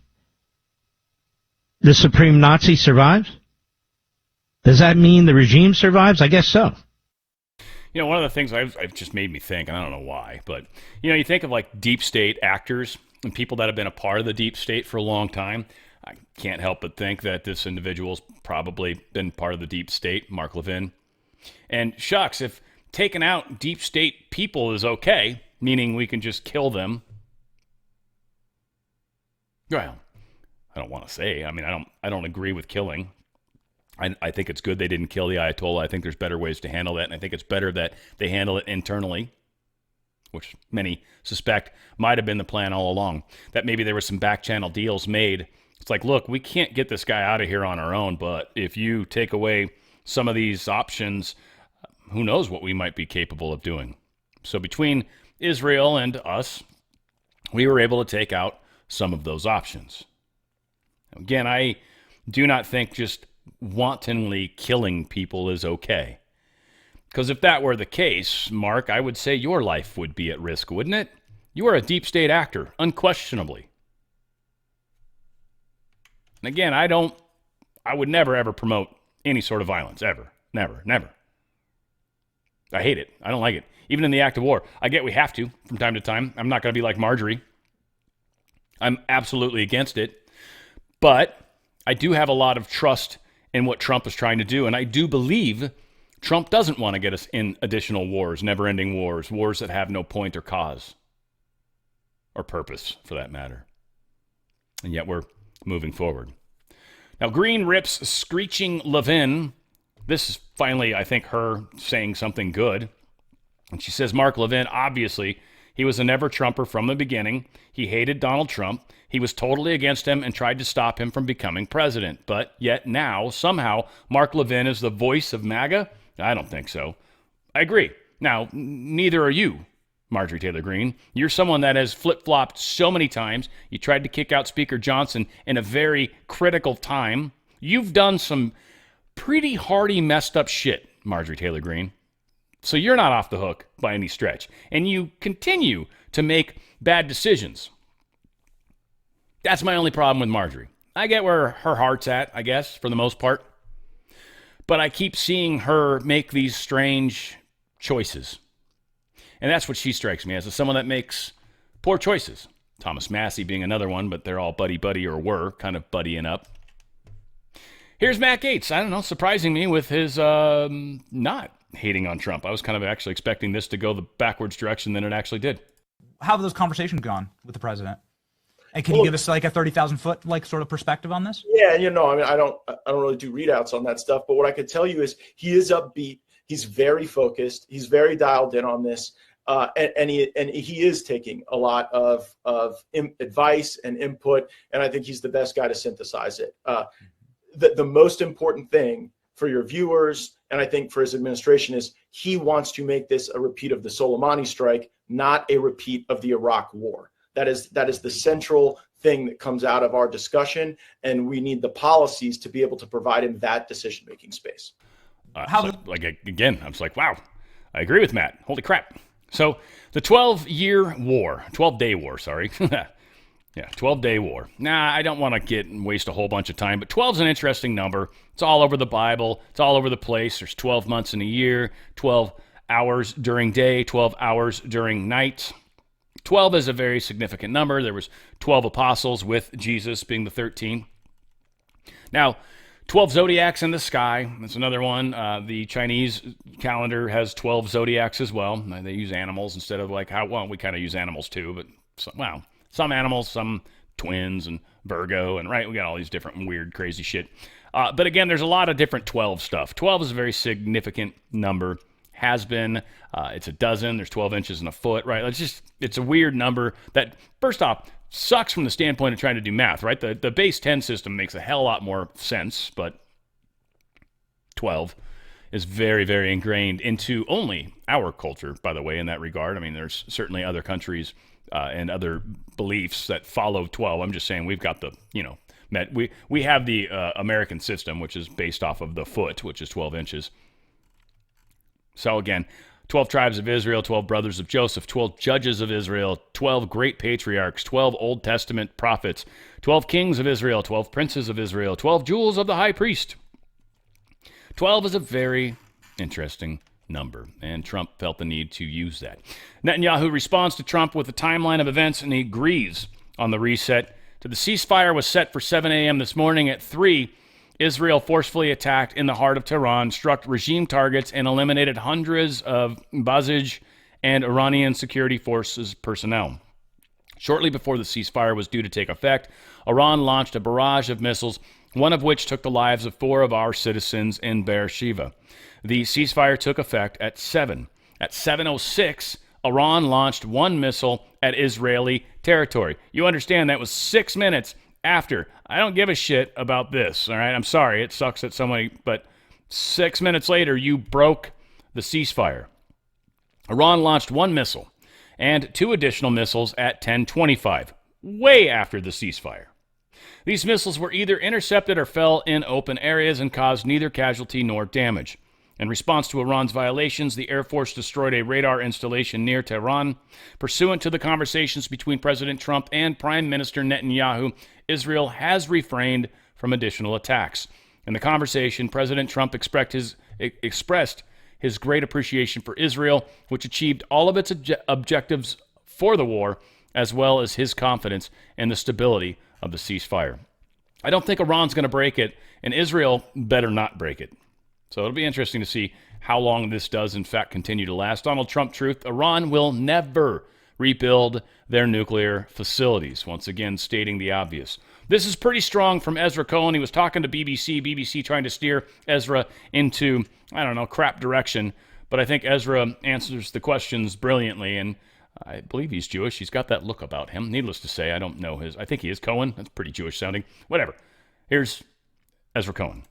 the supreme Nazi survives? Does that mean the regime survives? I guess so. You know, one of the things I've just made me think, and I don't know why, but, you know, you think of like deep state actors and people that have been a part of the deep state for a long time. I can't help but think that this individual's probably been part of the deep state, Mark Levin. And shucks, if taking out deep state people is okay, meaning we can just kill them, well, I don't want to say. I mean, I don't agree with killing. I think it's good they didn't kill the Ayatollah. I think there's better ways to handle that, and I think it's better that they handle it internally, which many suspect might have been the plan all along, that maybe there were some back-channel deals made. It's like, look, we can't get this guy out of here on our own, but if you take away some of these options, who knows what we might be capable of doing. So between Israel and us, we were able to take out some of those options. Again, I do not think just wantonly killing people is okay. Because if that were the case, Mark, I would say your life would be at risk, wouldn't it? You are a deep state actor, unquestionably. And again, I would never, ever promote any sort of violence, ever. Never, never. I hate it. I don't like it. Even in the act of war. I get we have to from time to time. I'm not going to be like Marjorie. I'm absolutely against it. But I do have a lot of trust in what Trump is trying to do. And I do believe Trump doesn't want to get us in additional wars, never-ending wars, wars that have no point or cause or purpose, for that matter. And yet we're moving forward. Now, Green rips Screeching Levin. This is finally, I think, her saying something good. And she says, Mark Levin, obviously, he was a never-Trumper from the beginning. He hated Donald Trump. He was totally against him and tried to stop him from becoming president. But yet now, somehow, Mark Levin is the voice of MAGA? I don't think so. I agree. Now, neither are you, Marjorie Taylor Greene. You're someone that has flip-flopped so many times. You tried to kick out Speaker Johnson in a very critical time. You've done some pretty hardy, messed up shit, Marjorie Taylor Greene. So you're not off the hook by any stretch. And you continue to make bad decisions. That's my only problem with Marjorie. I get where her heart's at, I guess, for the most part. But I keep seeing her make these strange choices. And that's what she strikes me as someone that makes poor choices. Thomas Massey being another one, but they're all buddy-buddy or were kind of buddying up. Here's Matt Gaetz, I don't know, surprising me with his not hating on Trump. I was kind of actually expecting this to go the backwards direction than it actually did. How have those conversations gone with the president? And can you give us like a 30,000 foot like sort of perspective on this? Yeah, you know, I mean, I don't really do readouts on that stuff, but what I could tell you is he is upbeat. He's very focused. He's very dialed in on this, and he is taking a lot of advice and input, and I think he's the best guy to synthesize it. The most important thing for your viewers, and I think for his administration, is he wants to make this a repeat of the Soleimani strike, not a repeat of the Iraq War. That is the central thing that comes out of our discussion, and we need the policies to be able to provide him that decision-making space. Again, I was like, wow, I agree with Matt. Holy crap. So the 12-day war, sorry. Yeah, 12-day war. Nah, I don't want to waste a whole bunch of time, but 12 is an interesting number. It's all over the Bible. It's all over the place. There's 12 months in a year, 12 hours during day, 12 hours during night. 12 is a very significant number. There was 12 apostles with Jesus being the 13. Now, 12 zodiacs in the sky. That's another one. The Chinese calendar has 12 zodiacs as well. They use animals instead of we kind of use animals too, but some animals, some twins and Virgo, and right, we got all these different weird, crazy shit. But again, there's a lot of different 12 stuff. 12 is a very significant number. Has been. It's a dozen. There's 12 inches in a foot, right? It's a weird number that, first off, sucks from the standpoint of trying to do math, right? The base 10 system makes a hell lot more sense, but 12 is very, very ingrained into only our culture, by the way, in that regard. I mean, there's certainly other countries and other beliefs that follow 12. I'm just saying we've got we have the American system, which is based off of the foot, which is 12 inches. So again, 12 tribes of Israel, 12 brothers of Joseph, 12 judges of Israel, 12 great patriarchs, 12 Old Testament prophets, 12 kings of Israel, 12 princes of Israel, 12 jewels of the high priest. 12 is a very interesting number, and Trump felt the need to use that. Netanyahu responds to Trump with a timeline of events, and he agrees on the reset. The ceasefire was set for 7 a.m. this morning. At 3, Israel forcefully attacked in the heart of Tehran, struck regime targets, and eliminated hundreds of Basij and Iranian security forces personnel. Shortly before the ceasefire was due to take effect, Iran launched a barrage of missiles, one of which took the lives of 4 of our citizens in Beersheba. The ceasefire took effect at 7. At 7:06, Iran launched 1 missile at Israeli territory. You understand that was 6 minutes after. I don't give a shit about this, all right? I'm sorry, it sucks that somebody, but 6 minutes later, you broke the ceasefire. Iran launched 1 missile and 2 additional missiles at 10:25, way after the ceasefire. These missiles were either intercepted or fell in open areas and caused neither casualty nor damage. In response to Iran's violations, the Air Force destroyed a radar installation near Tehran. Pursuant to the conversations between President Trump and Prime Minister Netanyahu, Israel has refrained from additional attacks. In the conversation, President Trump expressed his great appreciation for Israel, which achieved all of its objectives for the war, as well as his confidence in the stability of the ceasefire. I don't think Iran's going to break it, and Israel better not break it. So it'll be interesting to see how long this does, in fact, continue to last. Donald Trump truth: Iran will never rebuild their nuclear facilities, once again stating the obvious. This is pretty strong from Ezra Cohen. He was talking to BBC trying to steer Ezra into, crap direction. But I think Ezra answers the questions brilliantly, and I believe he's Jewish. He's got that look about him. Needless to say, I don't know I think he is Cohen. That's pretty Jewish sounding. Whatever. Here's Ezra Cohen.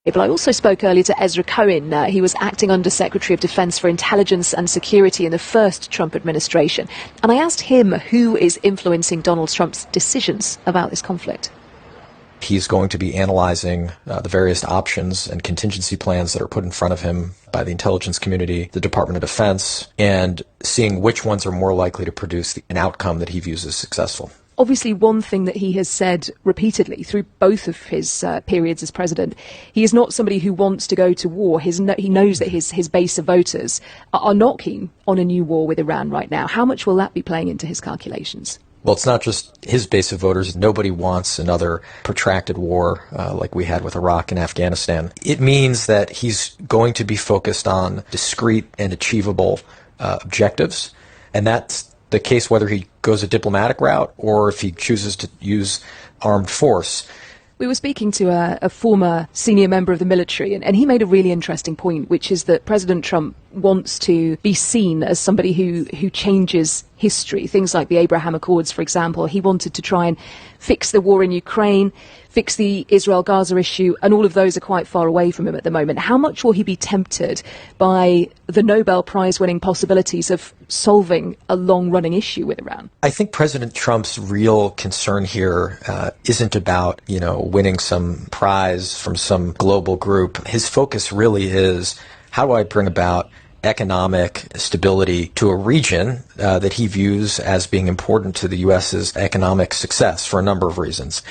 But I also spoke earlier to Ezra Cohen. He was acting Under Secretary of Defense for Intelligence and Security in the first Trump administration. And I asked him who is influencing Donald Trump's decisions about this conflict. He's going to be analyzing the various options and contingency plans that are put in front of him by the intelligence community, the Department of Defense, and seeing which ones are more likely to produce an outcome that he views as successful. Obviously, one thing that he has said repeatedly through both of his periods as president, he is not somebody who wants to go to war. He knows that his base of voters are not keen on a new war with Iran right now. How much will that be playing into his calculations? Well, it's not just his base of voters. Nobody wants another protracted war like we had with Iraq and Afghanistan. It means that he's going to be focused on discrete and achievable objectives, and that's the case whether he goes a diplomatic route or if he chooses to use armed force. We were speaking to a former senior member of the military, and he made a really interesting point, which is that President Trump wants to be seen as somebody who changes history. Things like the Abraham Accords, for example. He wanted to try and fix the war in Ukraine, fix the Israel-Gaza issue, and all of those are quite far away from him at the moment. How much will he be tempted by the Nobel Prize-winning possibilities of solving a long-running issue with Iran? I think President Trump's real concern here isn't about, winning some prize from some global group. His focus really is, how do I bring about economic stability to a region that he views as being important to the U.S.'s economic success for a number of reasons.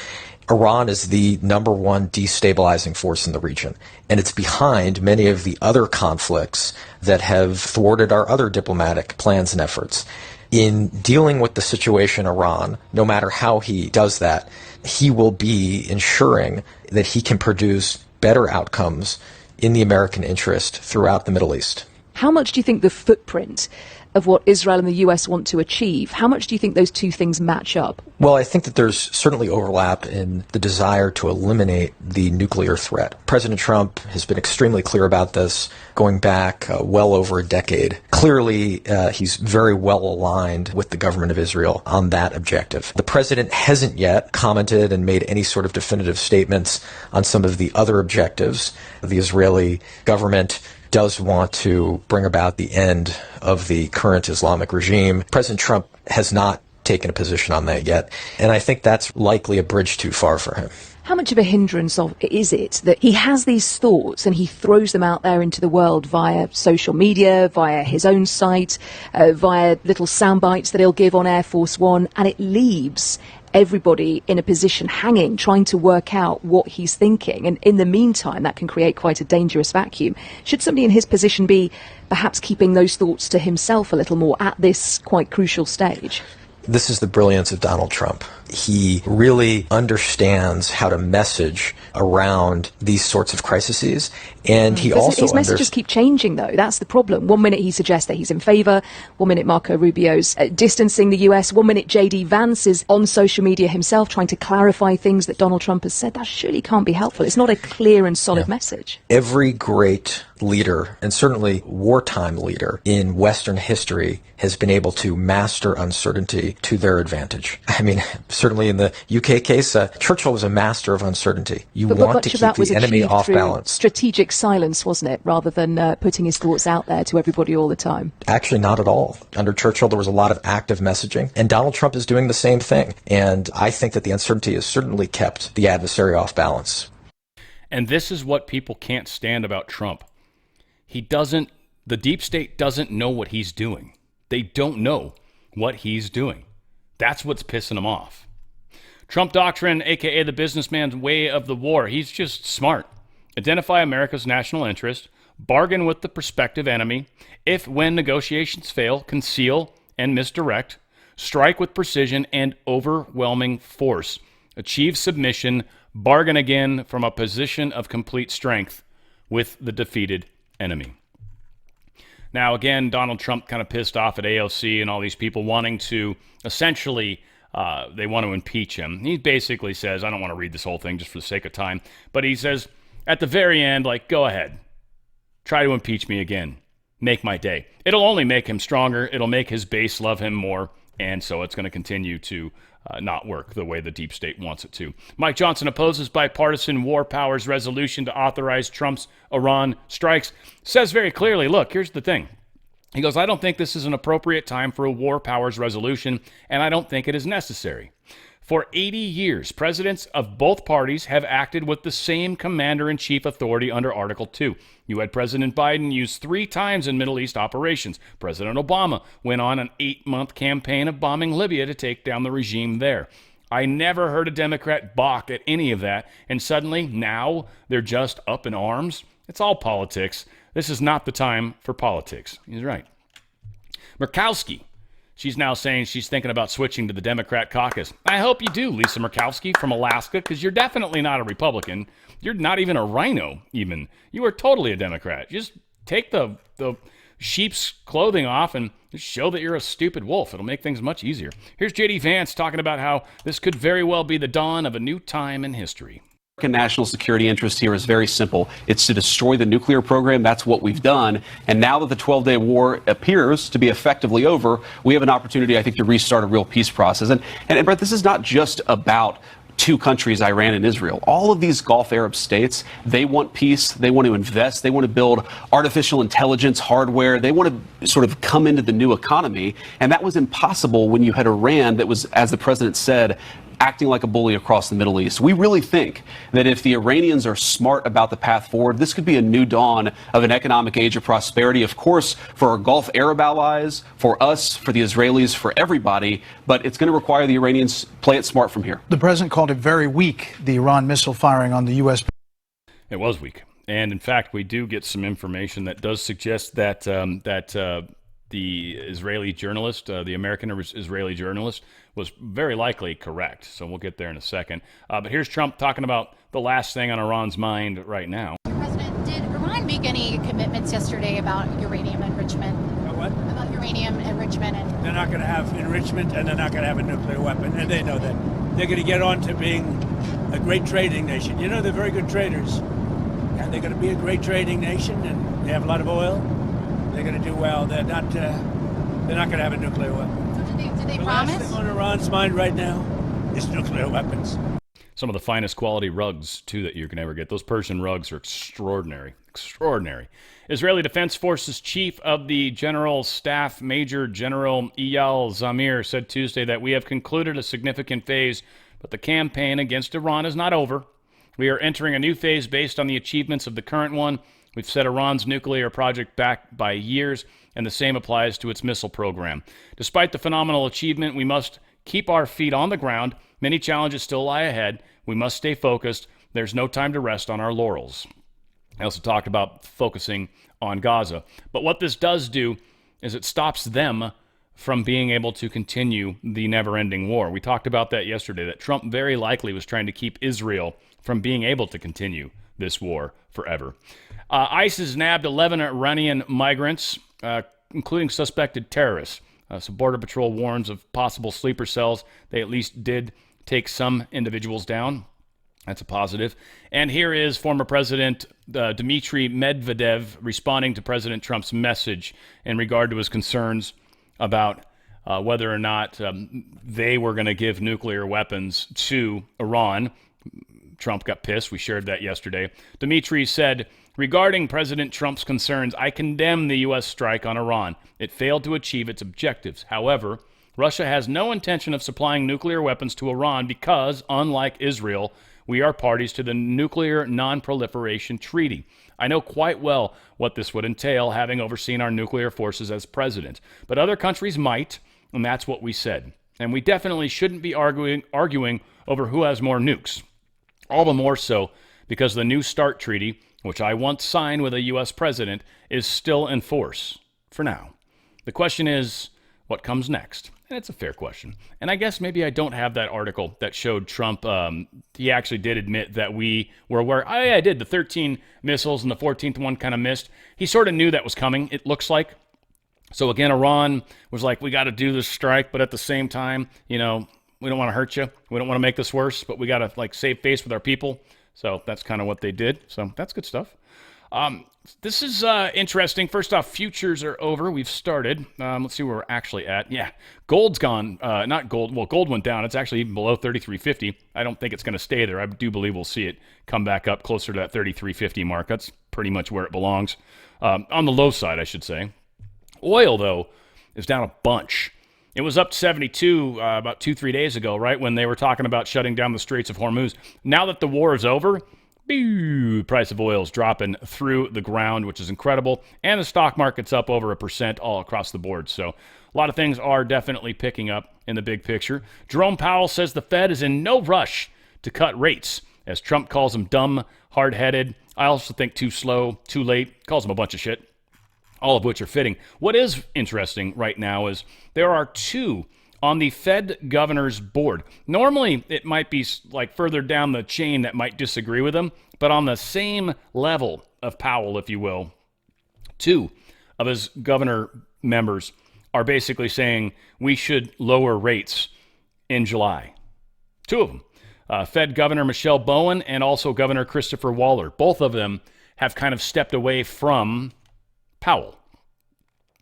Iran is the number one destabilizing force in the region, and it's behind many of the other conflicts that have thwarted our other diplomatic plans and efforts. In dealing with the situation in Iran, no matter how he does that, he will be ensuring that he can produce better outcomes in the American interest throughout the Middle East. How much do you think the footprint of what Israel and the US want to achieve, how much do you think those two things match up? Well, I think that there's certainly overlap in the desire to eliminate the nuclear threat. President Trump has been extremely clear about this going back well over a decade. Clearly, he's very well aligned with the government of Israel on that objective. The president hasn't yet commented and made any sort of definitive statements on some of the other objectives. The Israeli government does want to bring about the end of the current Islamic regime. President Trump has not taken a position on that yet, and I think that's likely a bridge too far for him. How much of a hindrance is it that he has these thoughts and he throws them out there into the world via social media, via his own site, via little sound bites that he'll give on Air Force One, and it leaves everybody in a position hanging, trying to work out what he's thinking. And in the meantime, that can create quite a dangerous vacuum. Should somebody in his position be perhaps keeping those thoughts to himself a little more at this quite crucial stage? This is the brilliance of Donald Trump. He really understands how to message around these sorts of crises, and he also his messages keep changing, though. That's the problem. 1 minute he suggests that he's in favour, 1 minute Marco Rubio's distancing the US, 1 minute JD Vance is on social media himself trying to clarify things that Donald Trump has said. That surely can't be helpful. It's not a clear and solid message. Every great leader, and certainly wartime leader in Western history, has been able to master uncertainty to their advantage. I mean, certainly in the UK case, Churchill was a master of uncertainty. You want to keep the enemy off balance. Strategic silence, wasn't it, rather than putting his thoughts out there to everybody all the time? Actually, not at all. Under Churchill, there was a lot of active messaging, and Donald Trump is doing the same thing. And I think that the uncertainty has certainly kept the adversary off balance. And this is what people can't stand about Trump. The deep state doesn't know what he's doing. They don't know what he's doing. That's what's pissing them off. Trump doctrine, aka the businessman's way of the war. He's just smart. Identify America's national interest, bargain with the prospective enemy. If, when negotiations fail, conceal and misdirect, strike with precision and overwhelming force, achieve submission, bargain again from a position of complete strength with the defeated enemy. Now, again, Donald Trump kind of pissed off at AOC and all these people wanting to essentially, they want to impeach him. He basically says, I don't want to read this whole thing just for the sake of time, but he says at the very end, like, go ahead, try to impeach me again, make my day. It'll only make him stronger. It'll make his base love him more. And so it's going to continue to not work the way the deep state wants it to. Mike Johnson opposes bipartisan war powers resolution to authorize Trump's Iran strikes. Says very clearly, look, here's the thing. He goes, I don't think this is an appropriate time for a war powers resolution, and I don't think it is necessary. For 80 years, presidents of both parties have acted with the same commander-in-chief authority under Article 2. You had President Biden used 3 times in Middle East operations. President Obama went on an 8-month campaign of bombing Libya to take down the regime there. I never heard a Democrat balk at any of that, and suddenly, now, they're just up in arms? It's all politics. This is not the time for politics. He's right. Murkowski. She's now saying she's thinking about switching to the Democrat caucus. I hope you do, Lisa Murkowski from Alaska, because you're definitely not a Republican. You're not even a rhino, even. You are totally a Democrat. Just take the sheep's clothing off and just show that you're a stupid wolf. It'll make things much easier. Here's J.D. Vance talking about how this could very well be the dawn of a new time in history. American national security interest here is very simple. It's to destroy the nuclear program. That's what we've done. And now that the 12-day war appears to be effectively over, we have an opportunity, I think, to restart a real peace process. And Brett, this is not just about 2 countries, Iran and Israel. All of these Gulf Arab states, they want peace. They want to invest. They want to build artificial intelligence hardware. They want to sort of come into the new economy. And that was impossible when you had Iran that was, as the president said, acting like a bully across the Middle East. We really think that if the Iranians are smart about the path forward, this could be a new dawn of an economic age of prosperity, of course, for our Gulf Arab allies, for us, for the Israelis, for everybody. But it's going to require the Iranians play it smart from here. The president called it very weak, the Iran missile firing on the U.S. It was weak. And in fact, we do get some information that does suggest that the Israeli journalist, the American Israeli journalist, was very likely correct. So we'll get there in a second. But here's Trump talking about the last thing on Iran's mind right now. President, did Iran make any commitments yesterday about uranium enrichment? What? About uranium enrichment? They're not going to have enrichment, and they're not going to have a nuclear weapon, and they know that. They're going to get on to being a great trading nation. You know, they're very good traders. And they're going to be a great trading nation, and they have a lot of oil. They're going to do well. They're not going to have a nuclear weapon. So did they The promise? last thing on Iran's mind right now is nuclear weapons. Some of the finest quality rugs, too, that you can ever get. Those Persian rugs are extraordinary. Extraordinary. Israeli Defense Forces Chief of the General Staff, Major General Eyal Zamir, said Tuesday that we have concluded a significant phase, but the campaign against Iran is not over. We are entering a new phase based on the achievements of the current one. We've set Iran's nuclear project back by years, and the same applies to its missile program. Despite the phenomenal achievement, we must keep our feet on the ground. Many challenges still lie ahead. We must stay focused. There's no time to rest on our laurels. I also talked about focusing on Gaza. But what this does do is it stops them from being able to continue the never-ending war. We talked about that yesterday, that Trump very likely was trying to keep Israel from being able to continue this war forever. ISIS nabbed 11 Iranian migrants, including suspected terrorists. So Border Patrol warns of possible sleeper cells. They at least did take some individuals down. That's a positive. And here is former President Dmitry Medvedev responding to President Trump's message in regard to his concerns about whether or not they were going to give nuclear weapons to Iran. Trump got pissed. We shared that yesterday. Dmitry said, regarding President Trump's concerns, I condemn the U.S. strike on Iran. It failed to achieve its objectives. However, Russia has no intention of supplying nuclear weapons to Iran because, unlike Israel, we are parties to the Nuclear Non-Proliferation Treaty. I know quite well what this would entail, having overseen our nuclear forces as president. But other countries might, and that's what we said. And we definitely shouldn't be arguing over who has more nukes. All the more so because the New START Treaty, which I once signed with a U.S. president, is still in force for now. The question is, what comes next? And it's a fair question. And I guess maybe I don't have that article that showed Trump. He actually did admit that we were aware. Oh, yeah, I did. The 13 missiles and the 14th one kind of missed. He sort of knew that was coming, it looks like. So again, Iran was like, we got to do this strike, but at the same time, you know, we don't want to hurt you. We don't want to make this worse, but we got to like save face with our people. So that's kind of what they did. So that's good stuff. This is interesting. First off, futures are over. We've started. Let's see where we're actually at. Yeah, gold's gone. Not gold. Well, gold went down. It's actually even below 33.50. I don't think it's going to stay there. I do believe we'll see it come back up closer to that 33.50 mark. That's pretty much where it belongs. On the low side, I should say. Oil, though, is down a bunch. It was up to 72 about 2-3 days ago, right, when they were talking about shutting down the Straits of Hormuz. Now that the war is over, price of oil is dropping through the ground, which is incredible. And the stock market's up over 1% all across the board. So a lot of things are definitely picking up in the big picture. Jerome Powell says the Fed is in no rush to cut rates, as Trump calls them dumb, hard-headed. I also think too slow, too late, calls them a bunch of shit. All of which are fitting. What is interesting right now is there are two on the Fed governor's board. Normally, it might be like further down the chain that might disagree with him, but on the same level of Powell, if you will, two of his governor members are basically saying we should lower rates in July. Two of them. Fed Governor Michelle Bowen and also Governor Christopher Waller. Both of them have kind of stepped away from Powell.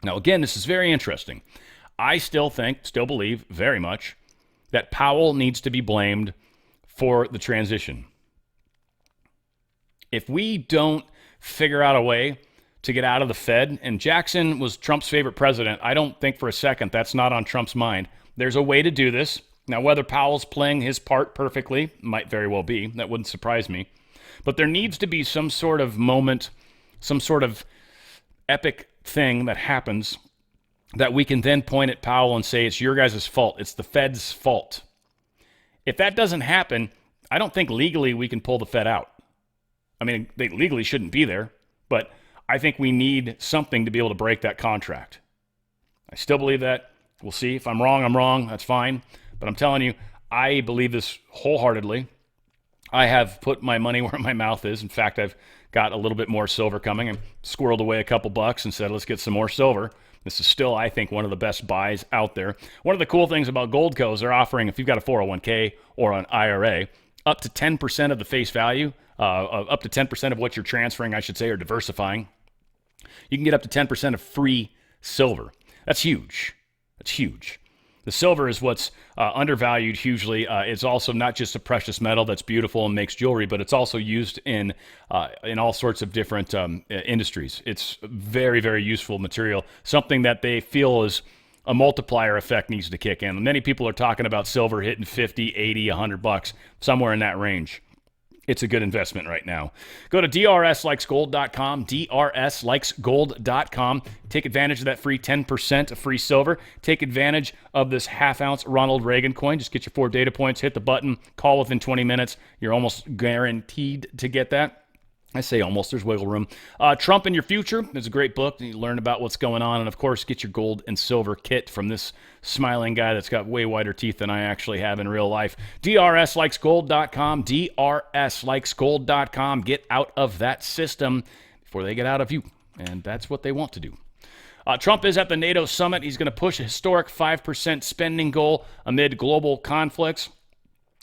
Now, again, this is very interesting. I still believe very much that Powell needs to be blamed for the transition. If we don't figure out a way to get out of the Fed, and Jackson was Trump's favorite president, I don't think for a second that's not on Trump's mind. There's a way to do this. Now, whether Powell's playing his part perfectly might very well be. That wouldn't surprise me. But there needs to be some sort of moment, some sort of epic thing that happens that we can then point at Powell and say it's your guys' fault. It's the Fed's fault. If that doesn't happen, I don't think legally we can pull the Fed out. I mean, they legally shouldn't be there, but I think we need something to be able to break that contract. I still believe that. We'll see. If I'm wrong, I'm wrong. That's fine. But I'm telling you, I believe this wholeheartedly. I have put my money where my mouth is. In fact, I've got a little bit more silver coming and squirreled away a couple bucks and said, let's get some more silver. This is still, I think, one of the best buys out there. One of the cool things about Goldco is they're offering, if you've got a 401k or an IRA, up to 10% of the face value, up to 10% of what you're transferring, I should say, or diversifying. You can get up to 10% of free silver. That's huge. That's huge. The silver is what's undervalued hugely. It's also not just a precious metal that's beautiful and makes jewelry, but it's also used in all sorts of different industries. It's very, very useful material, something that they feel is a multiplier effect needs to kick in. Many people are talking about silver hitting 50, 80, 100 bucks, somewhere in that range. It's a good investment right now. Go to drslikesgold.com, drslikesgold.com. Take advantage of that free 10% of free silver. Take advantage of this half-ounce Ronald Reagan coin. Just get your 4 data points, hit the button, call within 20 minutes. You're almost guaranteed to get that. I say almost, there's wiggle room. Trump in Your Future is a great book. You learn about what's going on. And, of course, get your gold and silver kit from this smiling guy that's got way wider teeth than I actually have in real life. drslikesgold.com, drslikesgold.com. Get out of that system before they get out of you. And that's what they want to do. Trump is at the NATO summit. He's going to push a historic 5% spending goal amid global conflicts.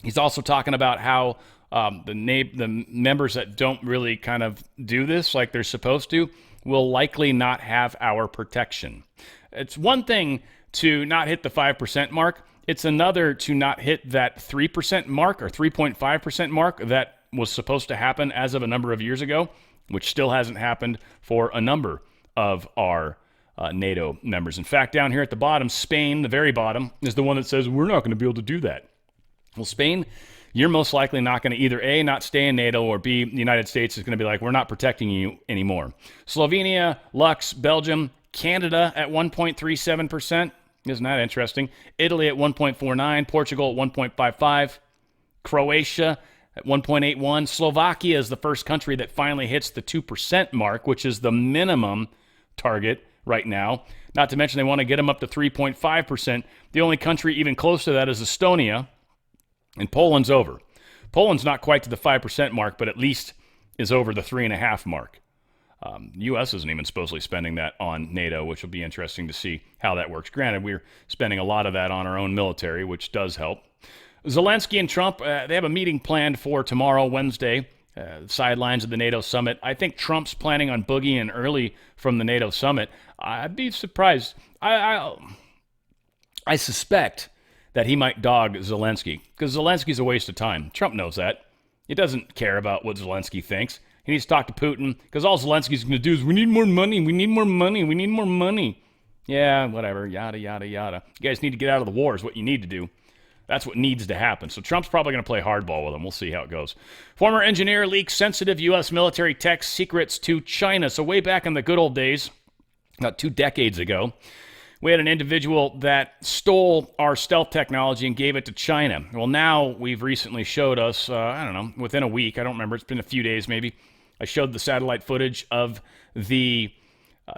He's also talking about how the members that don't really kind of do this like they're supposed to will likely not have our protection. It's one thing to not hit the 5% mark. It's another to not hit that 3% mark or 3.5% mark that was supposed to happen as of a number of years ago, which still hasn't happened for a number of our NATO members. In fact, down here at the bottom, Spain, the very bottom, is the one that says we're not going to be able to do that. Well, Spain, you're most likely not going to either A, not stay in NATO, or B, the United States is going to be like, we're not protecting you anymore. Slovenia, Lux, Belgium, Canada at 1.37%. Isn't that interesting? Italy at 1.49%, Portugal at 1.55%, Croatia at 1.81%. Slovakia is the first country that finally hits the 2% mark, which is the minimum target right now. Not to mention they want to get them up to 3.5%. The only country even close to that is Estonia. And Poland's over. Poland's not quite to the 5% mark, but at least is over the 3.5% mark. U.S. isn't even supposedly spending that on NATO, which will be interesting to see how that works. Granted, we're spending a lot of that on our own military, which does help. Zelensky and Trump, they have a meeting planned for tomorrow, Wednesday, sidelines of the NATO summit. I think Trump's planning on boogieing early from the NATO summit. I'd be surprised. I suspect that he might dog Zelensky, because Zelensky's a waste of time. Trump knows that. He doesn't care about what Zelensky thinks. He needs to talk to Putin, because all Zelensky's going to do is, we need more money, we need more money, we need more money. Yeah, whatever, yada, yada, yada. You guys need to get out of the war is what you need to do. That's what needs to happen. So Trump's probably going to play hardball with him. We'll see how it goes. Former engineer leaks sensitive U.S. military tech secrets to China. So way back in the good old days, about 2 decades ago, we had an individual that stole our stealth technology and gave it to China. Well, now we've recently showed us, within a week, I don't remember, it's been a few days maybe, I showed the satellite footage of the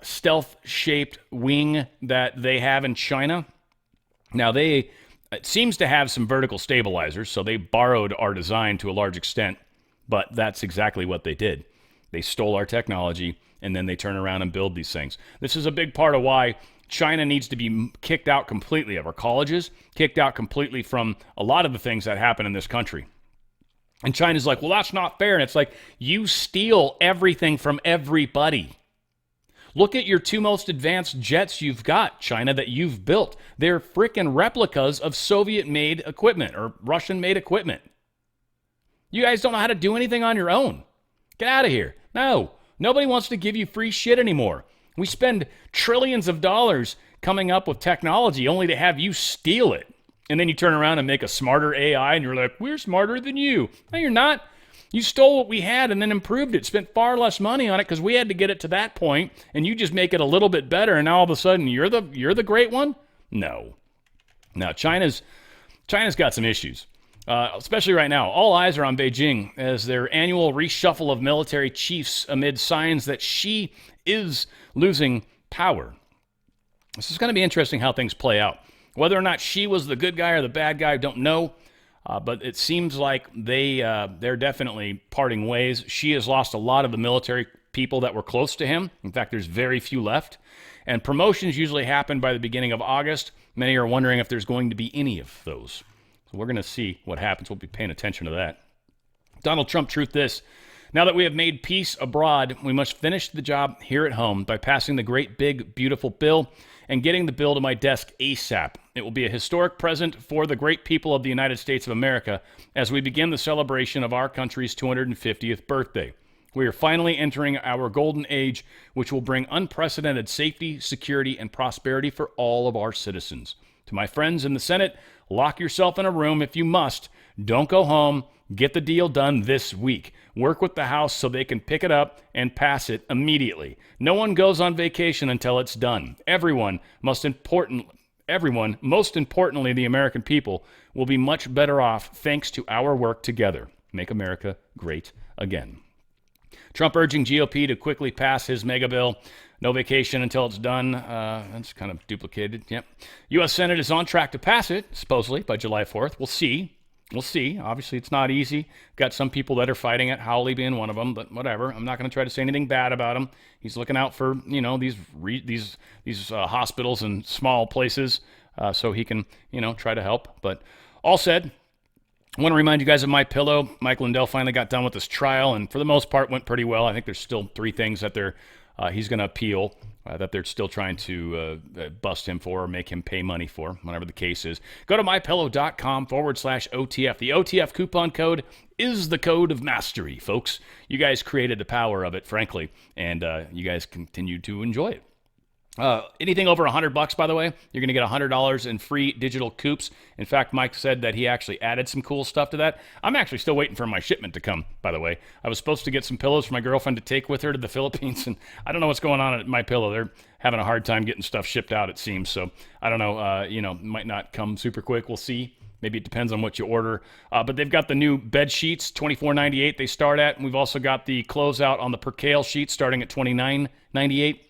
stealth-shaped wing that they have in China. Now, it seems to have some vertical stabilizers, so they borrowed our design to a large extent, but that's exactly what they did. They stole our technology, and then they turn around and build these things. This is a big part of why China needs to be kicked out completely of our colleges, kicked out completely from a lot of the things that happen in this country. And China's like, well, that's not fair. And it's like, you steal everything from everybody. Look at your 2 most advanced jets you've got, China, that you've built. They're freaking replicas of Soviet-made equipment or Russian-made equipment. You guys don't know how to do anything on your own. Get out of here. No, nobody wants to give you free shit anymore. We spend trillions of dollars coming up with technology only to have you steal it. And then you turn around and make a smarter AI and you're like, we're smarter than you. No, you're not. You stole what we had and then improved it, spent far less money on it because we had to get it to that point, and you just make it a little bit better, and now all of a sudden you're the great one? No. Now, China's got some issues, especially right now. All eyes are on Beijing as their annual reshuffle of military chiefs amid signs that Xi is losing power. This is going to be interesting how things play out. Whether or not she was the good guy or the bad guy, I don't know. But it seems like they're definitely parting ways. She has lost a lot of the military people that were close to him. In fact, there's very few left. And promotions usually happen by the beginning of August. Many are wondering if there's going to be any of those. So we're going to see what happens. We'll be paying attention to that. Donald Trump, truth this. Now that we have made peace abroad, we must finish the job here at home by passing the great, big, beautiful bill and getting the bill to my desk ASAP. It will be a historic present for the great people of the United States of America as we begin the celebration of our country's 250th birthday. We are finally entering our golden age, which will bring unprecedented safety, security, and prosperity for all of our citizens. To my friends in the Senate, lock yourself in a room if you must. Don't go home. Get the deal done this week. Work with the House so they can pick it up and pass it immediately. No one goes on vacation until it's done. Everyone, most importantly, the American people, will be much better off thanks to our work together. Make America great again. Trump urging GOP to quickly pass his mega bill. No vacation until it's done. That's kind of duplicated. Yep. U.S. Senate is on track to pass it, supposedly, by July 4th. We'll see. We'll see. Obviously, it's not easy. Got some people that are fighting it, Howley being one of them, but whatever. I'm not going to try to say anything bad about him. He's looking out for, these hospitals and small places so he can, try to help. But all said, I want to remind you guys of MyPillow. Mike Lindell finally got done with this trial, and for the most part went pretty well. I think there's still 3 things that he's going to appeal, that they're still trying to bust him for or make him pay money for, whatever the case is. Go to mypillow.com/OTF. The OTF coupon code is the code of mastery, folks. You guys created the power of it, frankly, and you guys continue to enjoy it. Anything over $100, by the way, you're going to get $100 in free digital coupes. In fact, Mike said that he actually added some cool stuff to that. I'm actually still waiting for my shipment to come, by the way. I was supposed to get some pillows for my girlfriend to take with her to the Philippines, and I don't know what's going on at MyPillow. They're having a hard time getting stuff shipped out, it seems. So I don't know, might not come super quick. We'll see. Maybe it depends on what you order. But they've got the new bed sheets, $24.98 they start at. And we've also got the closeout on the percale sheet starting at $29.98.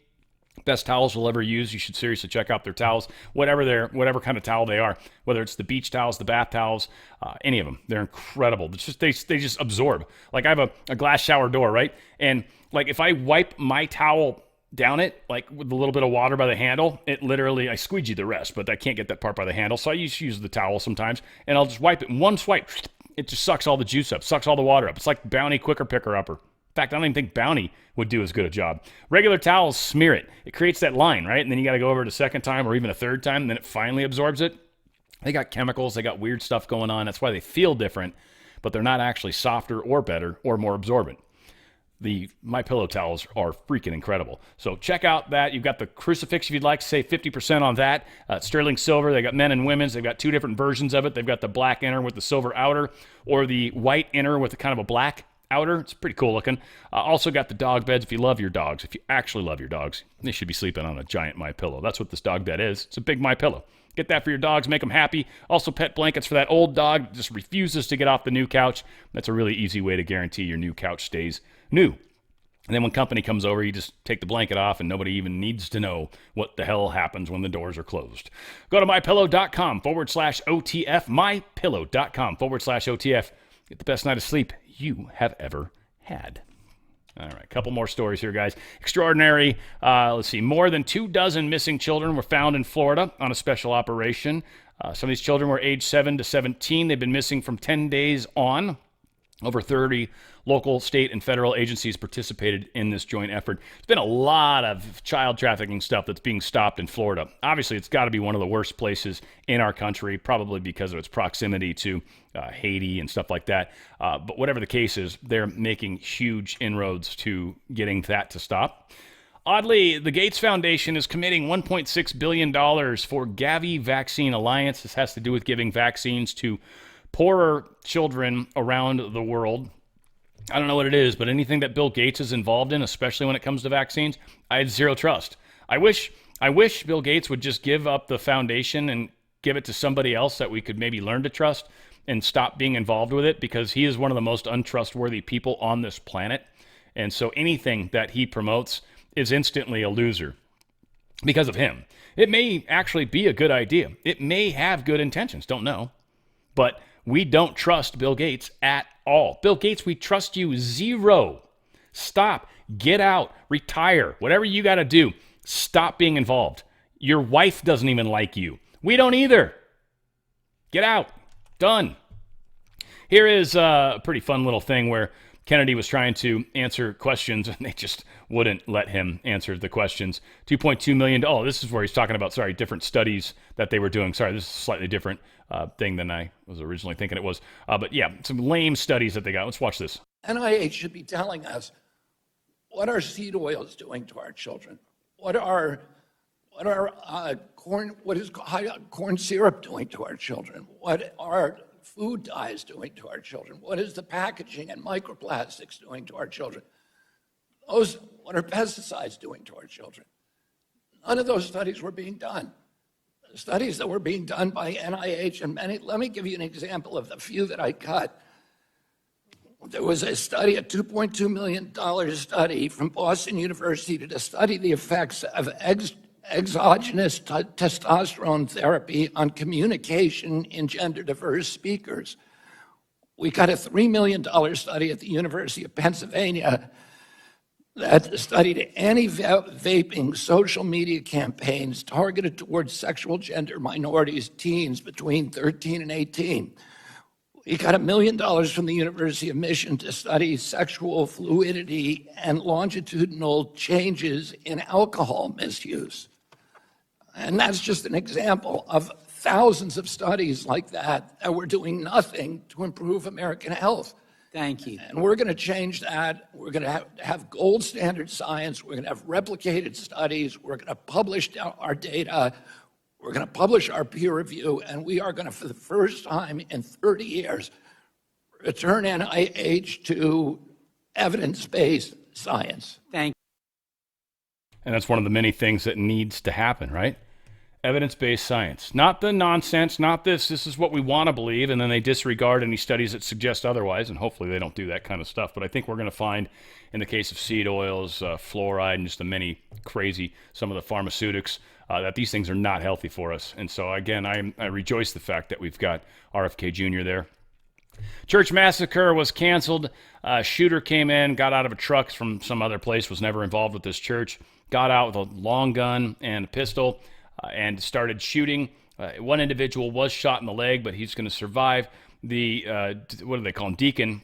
Best towels you'll ever use. You should seriously check out their towels, whatever kind of towel they are, whether it's the beach towels, the bath towels, any of them. They're incredible. It's just they just absorb. Like I have a glass shower door, right? And like if I wipe my towel down it, like with a little bit of water by the handle, it literally, I squeegee the rest, but I can't get that part by the handle. So I use the towel sometimes, and I'll just wipe it. One swipe, it just sucks all the juice up, sucks all the water up. It's like Bounty Quicker Picker Upper. In fact, I don't even think Bounty would do as good a job. Regular towels smear it. It creates that line, right? And then you got to go over it a second time or even a third time, and then it finally absorbs it. They got chemicals. They got weird stuff going on. That's why they feel different, but they're not actually softer or better or more absorbent. The MyPillow towels are freaking incredible. So check out that. You've got the crucifix if you'd like to save 50% on that. Sterling silver. They got men and women's. They've got 2 different versions of it. They've got the black inner with the silver outer, or the white inner with kind of a black outer. It's pretty cool looking. Also got the dog beds. If you love your dogs, if you actually love your dogs, they should be sleeping on a giant MyPillow. That's what this dog bed is. It's a big MyPillow. Get that for your dogs. Make them happy. Also pet blankets for that old dog that just refuses to get off the new couch. That's a really easy way to guarantee your new couch stays new. And then when company comes over, you just take the blanket off and nobody even needs to know what the hell happens when the doors are closed. Go to mypillow.com/OTF, mypillow.com/OTF. Get the best night of sleep you have ever had. All right, a couple more stories here, guys. Extraordinary. Let's see. More than 24 missing children were found in Florida on a special operation. Some of these children were aged 7 to 17. They've been missing from 10 days on. Over 30 local, state, and federal agencies participated in this joint effort. There's been a lot of child trafficking stuff that's being stopped in Florida. Obviously, it's got to be one of the worst places in our country, probably because of its proximity to Haiti and stuff like that. But whatever the case is, they're making huge inroads to getting that to stop. Oddly, the Gates Foundation is committing $1.6 billion for Gavi Vaccine Alliance. This has to do with giving vaccines to poorer children around the world. I don't know what it is, but anything that Bill Gates is involved in, especially when it comes to vaccines, I had zero trust. I wish Bill Gates would just give up the foundation and give it to somebody else that we could maybe learn to trust and stop being involved with it, because he is one of the most untrustworthy people on this planet. And so anything that he promotes is instantly a loser. because of him. It may actually be a good idea. It may have good intentions. Don't know. But we don't trust Bill Gates at all. Bill Gates, we trust you zero. Stop. Get out. Retire. Whatever you got to do. Stop being involved. Your wife doesn't even like you. We don't either. Get out. Done. Here is a pretty fun little thing where Kennedy was trying to answer questions, and they just wouldn't let him answer the questions. $2.2 million. Oh, this is where he's talking about, different studies that they were doing. Sorry, this is a slightly different thing than I was originally thinking it was. But yeah, some lame studies that they got. Let's watch this. NIH should be telling us what are seed oils doing to our children? What is corn syrup doing to our children? What are food dyes doing to our children? What is the packaging and microplastics doing to our children? What are pesticides doing to our children? None of those studies were being done. The studies that were being done by NIH and many, let me give you an example of the few that I cut. There was a study, a $2.2 million study from Boston University to study the effects of exogenous testosterone therapy on communication in gender-diverse speakers. We got a $3 million study at the University of Pennsylvania that studied anti-vaping social media campaigns targeted towards sexual gender minorities, teens between 13 and 18. We got $1 million from the University of Michigan to study sexual fluidity and longitudinal changes in alcohol misuse. And that's just an example of thousands of studies like that were doing nothing to improve American health. Thank you. And we're going to change that. We're going to have gold standard science. We're going to have replicated studies. We're going to publish our data. We're going to publish our peer review. And we are going to, for the first time in 30 years, return NIH to evidence-based science. Thank you. And that's one of the many things that needs to happen, right? Evidence-based science. Not the nonsense, not this is what we want to believe, and then they disregard any studies that suggest otherwise, and hopefully they don't do that kind of stuff. But I think we're going to find, in the case of seed oils, fluoride, and just the many crazy, some of the pharmaceutics, that these things are not healthy for us. And so, again, I rejoice the fact that we've got RFK Jr. there. Church massacre was canceled. Shooter came in, got out of a truck from some other place, was never involved with this church, got out with a long gun and a pistol, and started shooting. One individual was shot in the leg, but he's going to survive. The, what do they call him, deacon,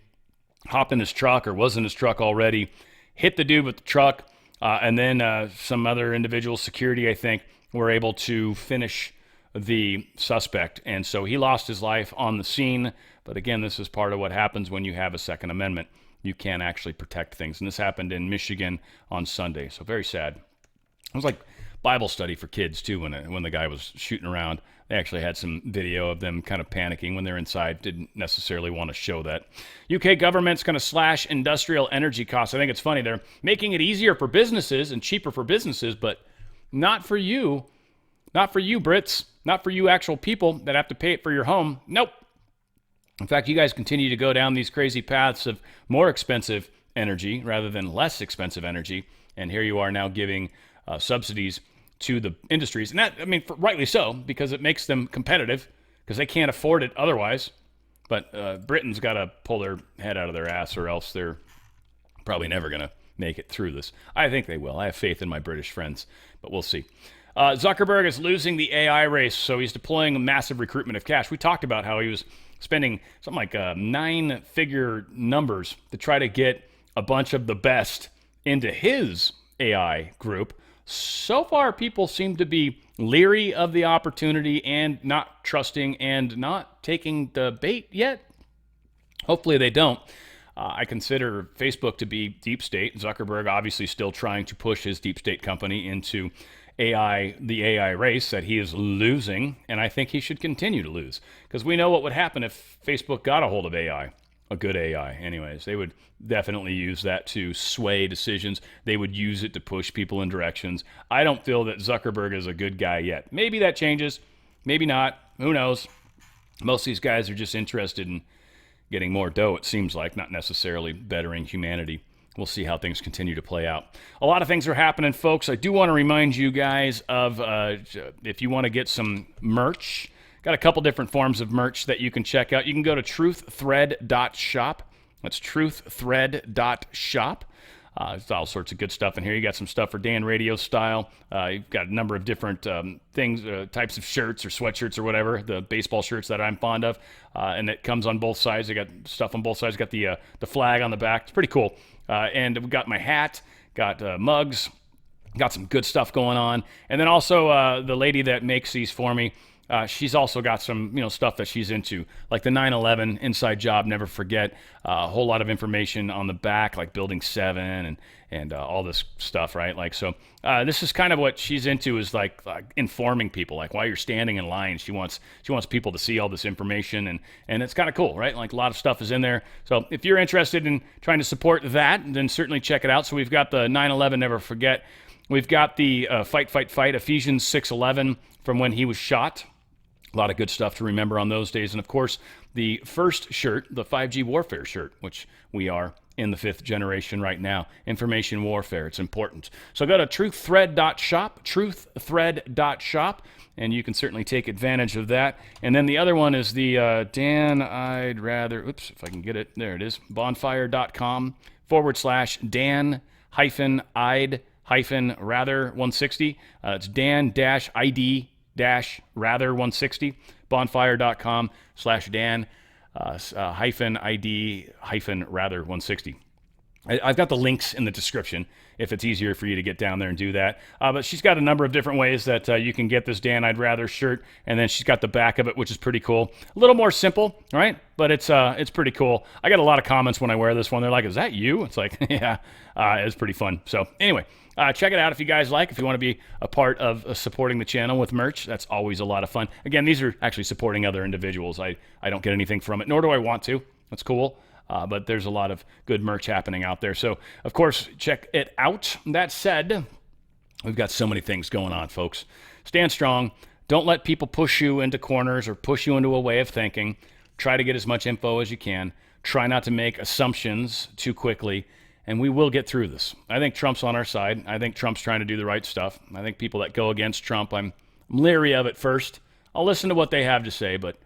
hopped in his truck, or was in his truck already, hit the dude with the truck, and then some other individual, security, I think, were able to finish the suspect. And so he lost his life on the scene. But again, this is part of what happens when you have a Second Amendment. You can't actually protect things. And this happened in Michigan on Sunday. So very sad. It was like Bible study for kids, too, when the guy was shooting around. They actually had some video of them kind of panicking when they're inside. Didn't necessarily want to show that. UK government's going to slash industrial energy costs. I think it's funny. They're making it easier for businesses and cheaper for businesses, but not for you. Not for you, Brits. Not for you actual people that have to pay it for your home. Nope. In fact, you guys continue to go down these crazy paths of more expensive energy rather than less expensive energy. And here you are now giving subsidies to the industries. And that, I mean, rightly so, because it makes them competitive, because they can't afford it otherwise. But Britain's got to pull their head out of their ass, or else they're probably never going to make it through this. I think they will. I have faith in my British friends, but we'll see. Zuckerberg is losing the AI race, so he's deploying a massive recruitment of cash. We talked about how he was spending something like 9-figure numbers to try to get a bunch of the best into his AI group. So far, people seem to be leery of the opportunity and not trusting and not taking the bait yet. Hopefully they don't. I consider Facebook to be deep state. Zuckerberg obviously still trying to push his deep state company into AI, the AI race that he is losing, and I think he should continue to lose, because we know what would happen if Facebook got a hold of AI, a good AI anyways. They would definitely use that to sway decisions. They would use it to push people in directions. I don't feel that Zuckerberg is a good guy yet. Maybe that changes, maybe not, who knows. Most of these guys are just interested in getting more dough, it seems like, not necessarily bettering humanity. we'll see how things continue to play out. A lot of things are happening, folks. I do want to remind you guys of if you want to get some merch, got a couple different forms of merch that you can check out. You can go to truththread.shop. That's truththread.shop. There's all sorts of good stuff in here. You got some stuff for Dan Radio Style. You've got a number of different things, types of shirts or sweatshirts or whatever, the baseball shirts that I'm fond of. And it comes on both sides. They got stuff on both sides. Got the flag on the back. It's pretty cool. And we've got my hat, got mugs, got some good stuff going on. And then also the lady that makes these for me, she's also got some, stuff that she's into, like the 9/11 inside job. Never forget. A whole lot of information on the back, like Building 7 and all this stuff, right? Like, so this is kind of what she's into, is like informing people, like while you're standing in line. She wants people to see all this information, and it's kind of cool, right? Like a lot of stuff is in there. So if you're interested in trying to support that, then certainly check it out. So we've got the 9/11 Never Forget. We've got the Fight, Ephesians 6:11 from when he was shot. A lot of good stuff to remember on those days. And of course, the first shirt, the 5G warfare shirt, which we are in the 5th generation right now. Information warfare, it's important. So go to truththread.shop, truththread.shop, and you can certainly take advantage of that. And then the other one is the Dan I'd Rather, oops, if I can get it, there it is, bonfire.com/Dan-I'd-Rather 160. It's Dan-ID rather 160, bonfire.com/Dan -ID rather 160. I've got the links in the description if it's easier for you to get down there and do that. But she's got a number of different ways that you can get this Dan I'd Rather shirt, and then she's got the back of it, which is pretty cool. A little more simple, right? But it's pretty cool. I get a lot of comments when I wear this one. They're like, "Is that you?" It's like, yeah, it's pretty fun. So anyway, check it out if you guys like. If you want to be a part of supporting the channel with merch, that's always a lot of fun. Again, these are actually supporting other individuals. I don't get anything from it, nor do I want to. That's cool. But there's a lot of good merch happening out there. So, of course, check it out. That said, we've got so many things going on, folks. Stand strong. Don't let people push you into corners or push you into a way of thinking. Try to get as much info as you can. Try not to make assumptions too quickly. And we will get through this. I think Trump's on our side. I think Trump's trying to do the right stuff. I think people that go against Trump, I'm leery of at first. I'll listen to what they have to say, but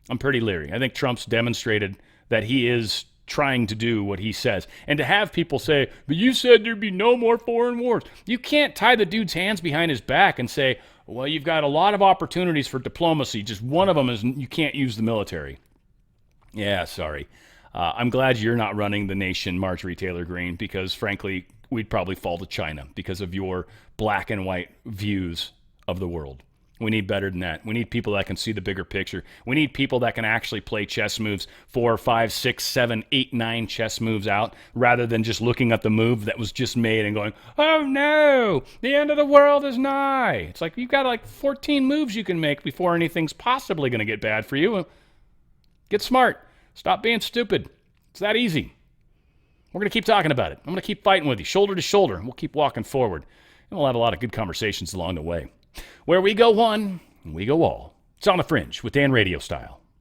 I'm pretty leery. I think Trump's demonstrated that he is trying to do what he says. And to have people say, "But you said there'd be no more foreign wars." You can't tie the dude's hands behind his back and say, "Well, you've got a lot of opportunities for diplomacy. Just one of them is you can't use the military." Yeah, sorry. I'm glad you're not running the nation, Marjorie Taylor Greene, because frankly, we'd probably fall to China because of your black and white views of the world. We need better than that. We need people that can see the bigger picture. We need people that can actually play chess moves 4, 5, 6, 7, 8, 9 chess moves out, rather than just looking at the move that was just made and going, "Oh no, the end of the world is nigh." It's like you've got like 14 moves you can make before anything's possibly going to get bad for you. Get smart. Stop being stupid. It's that easy. We're going to keep talking about it. I'm going to keep fighting with you, shoulder to shoulder, and we'll keep walking forward. And we'll have a lot of good conversations along the way. Where we go one, we go all. It's on the Fringe with Dan Radio Style.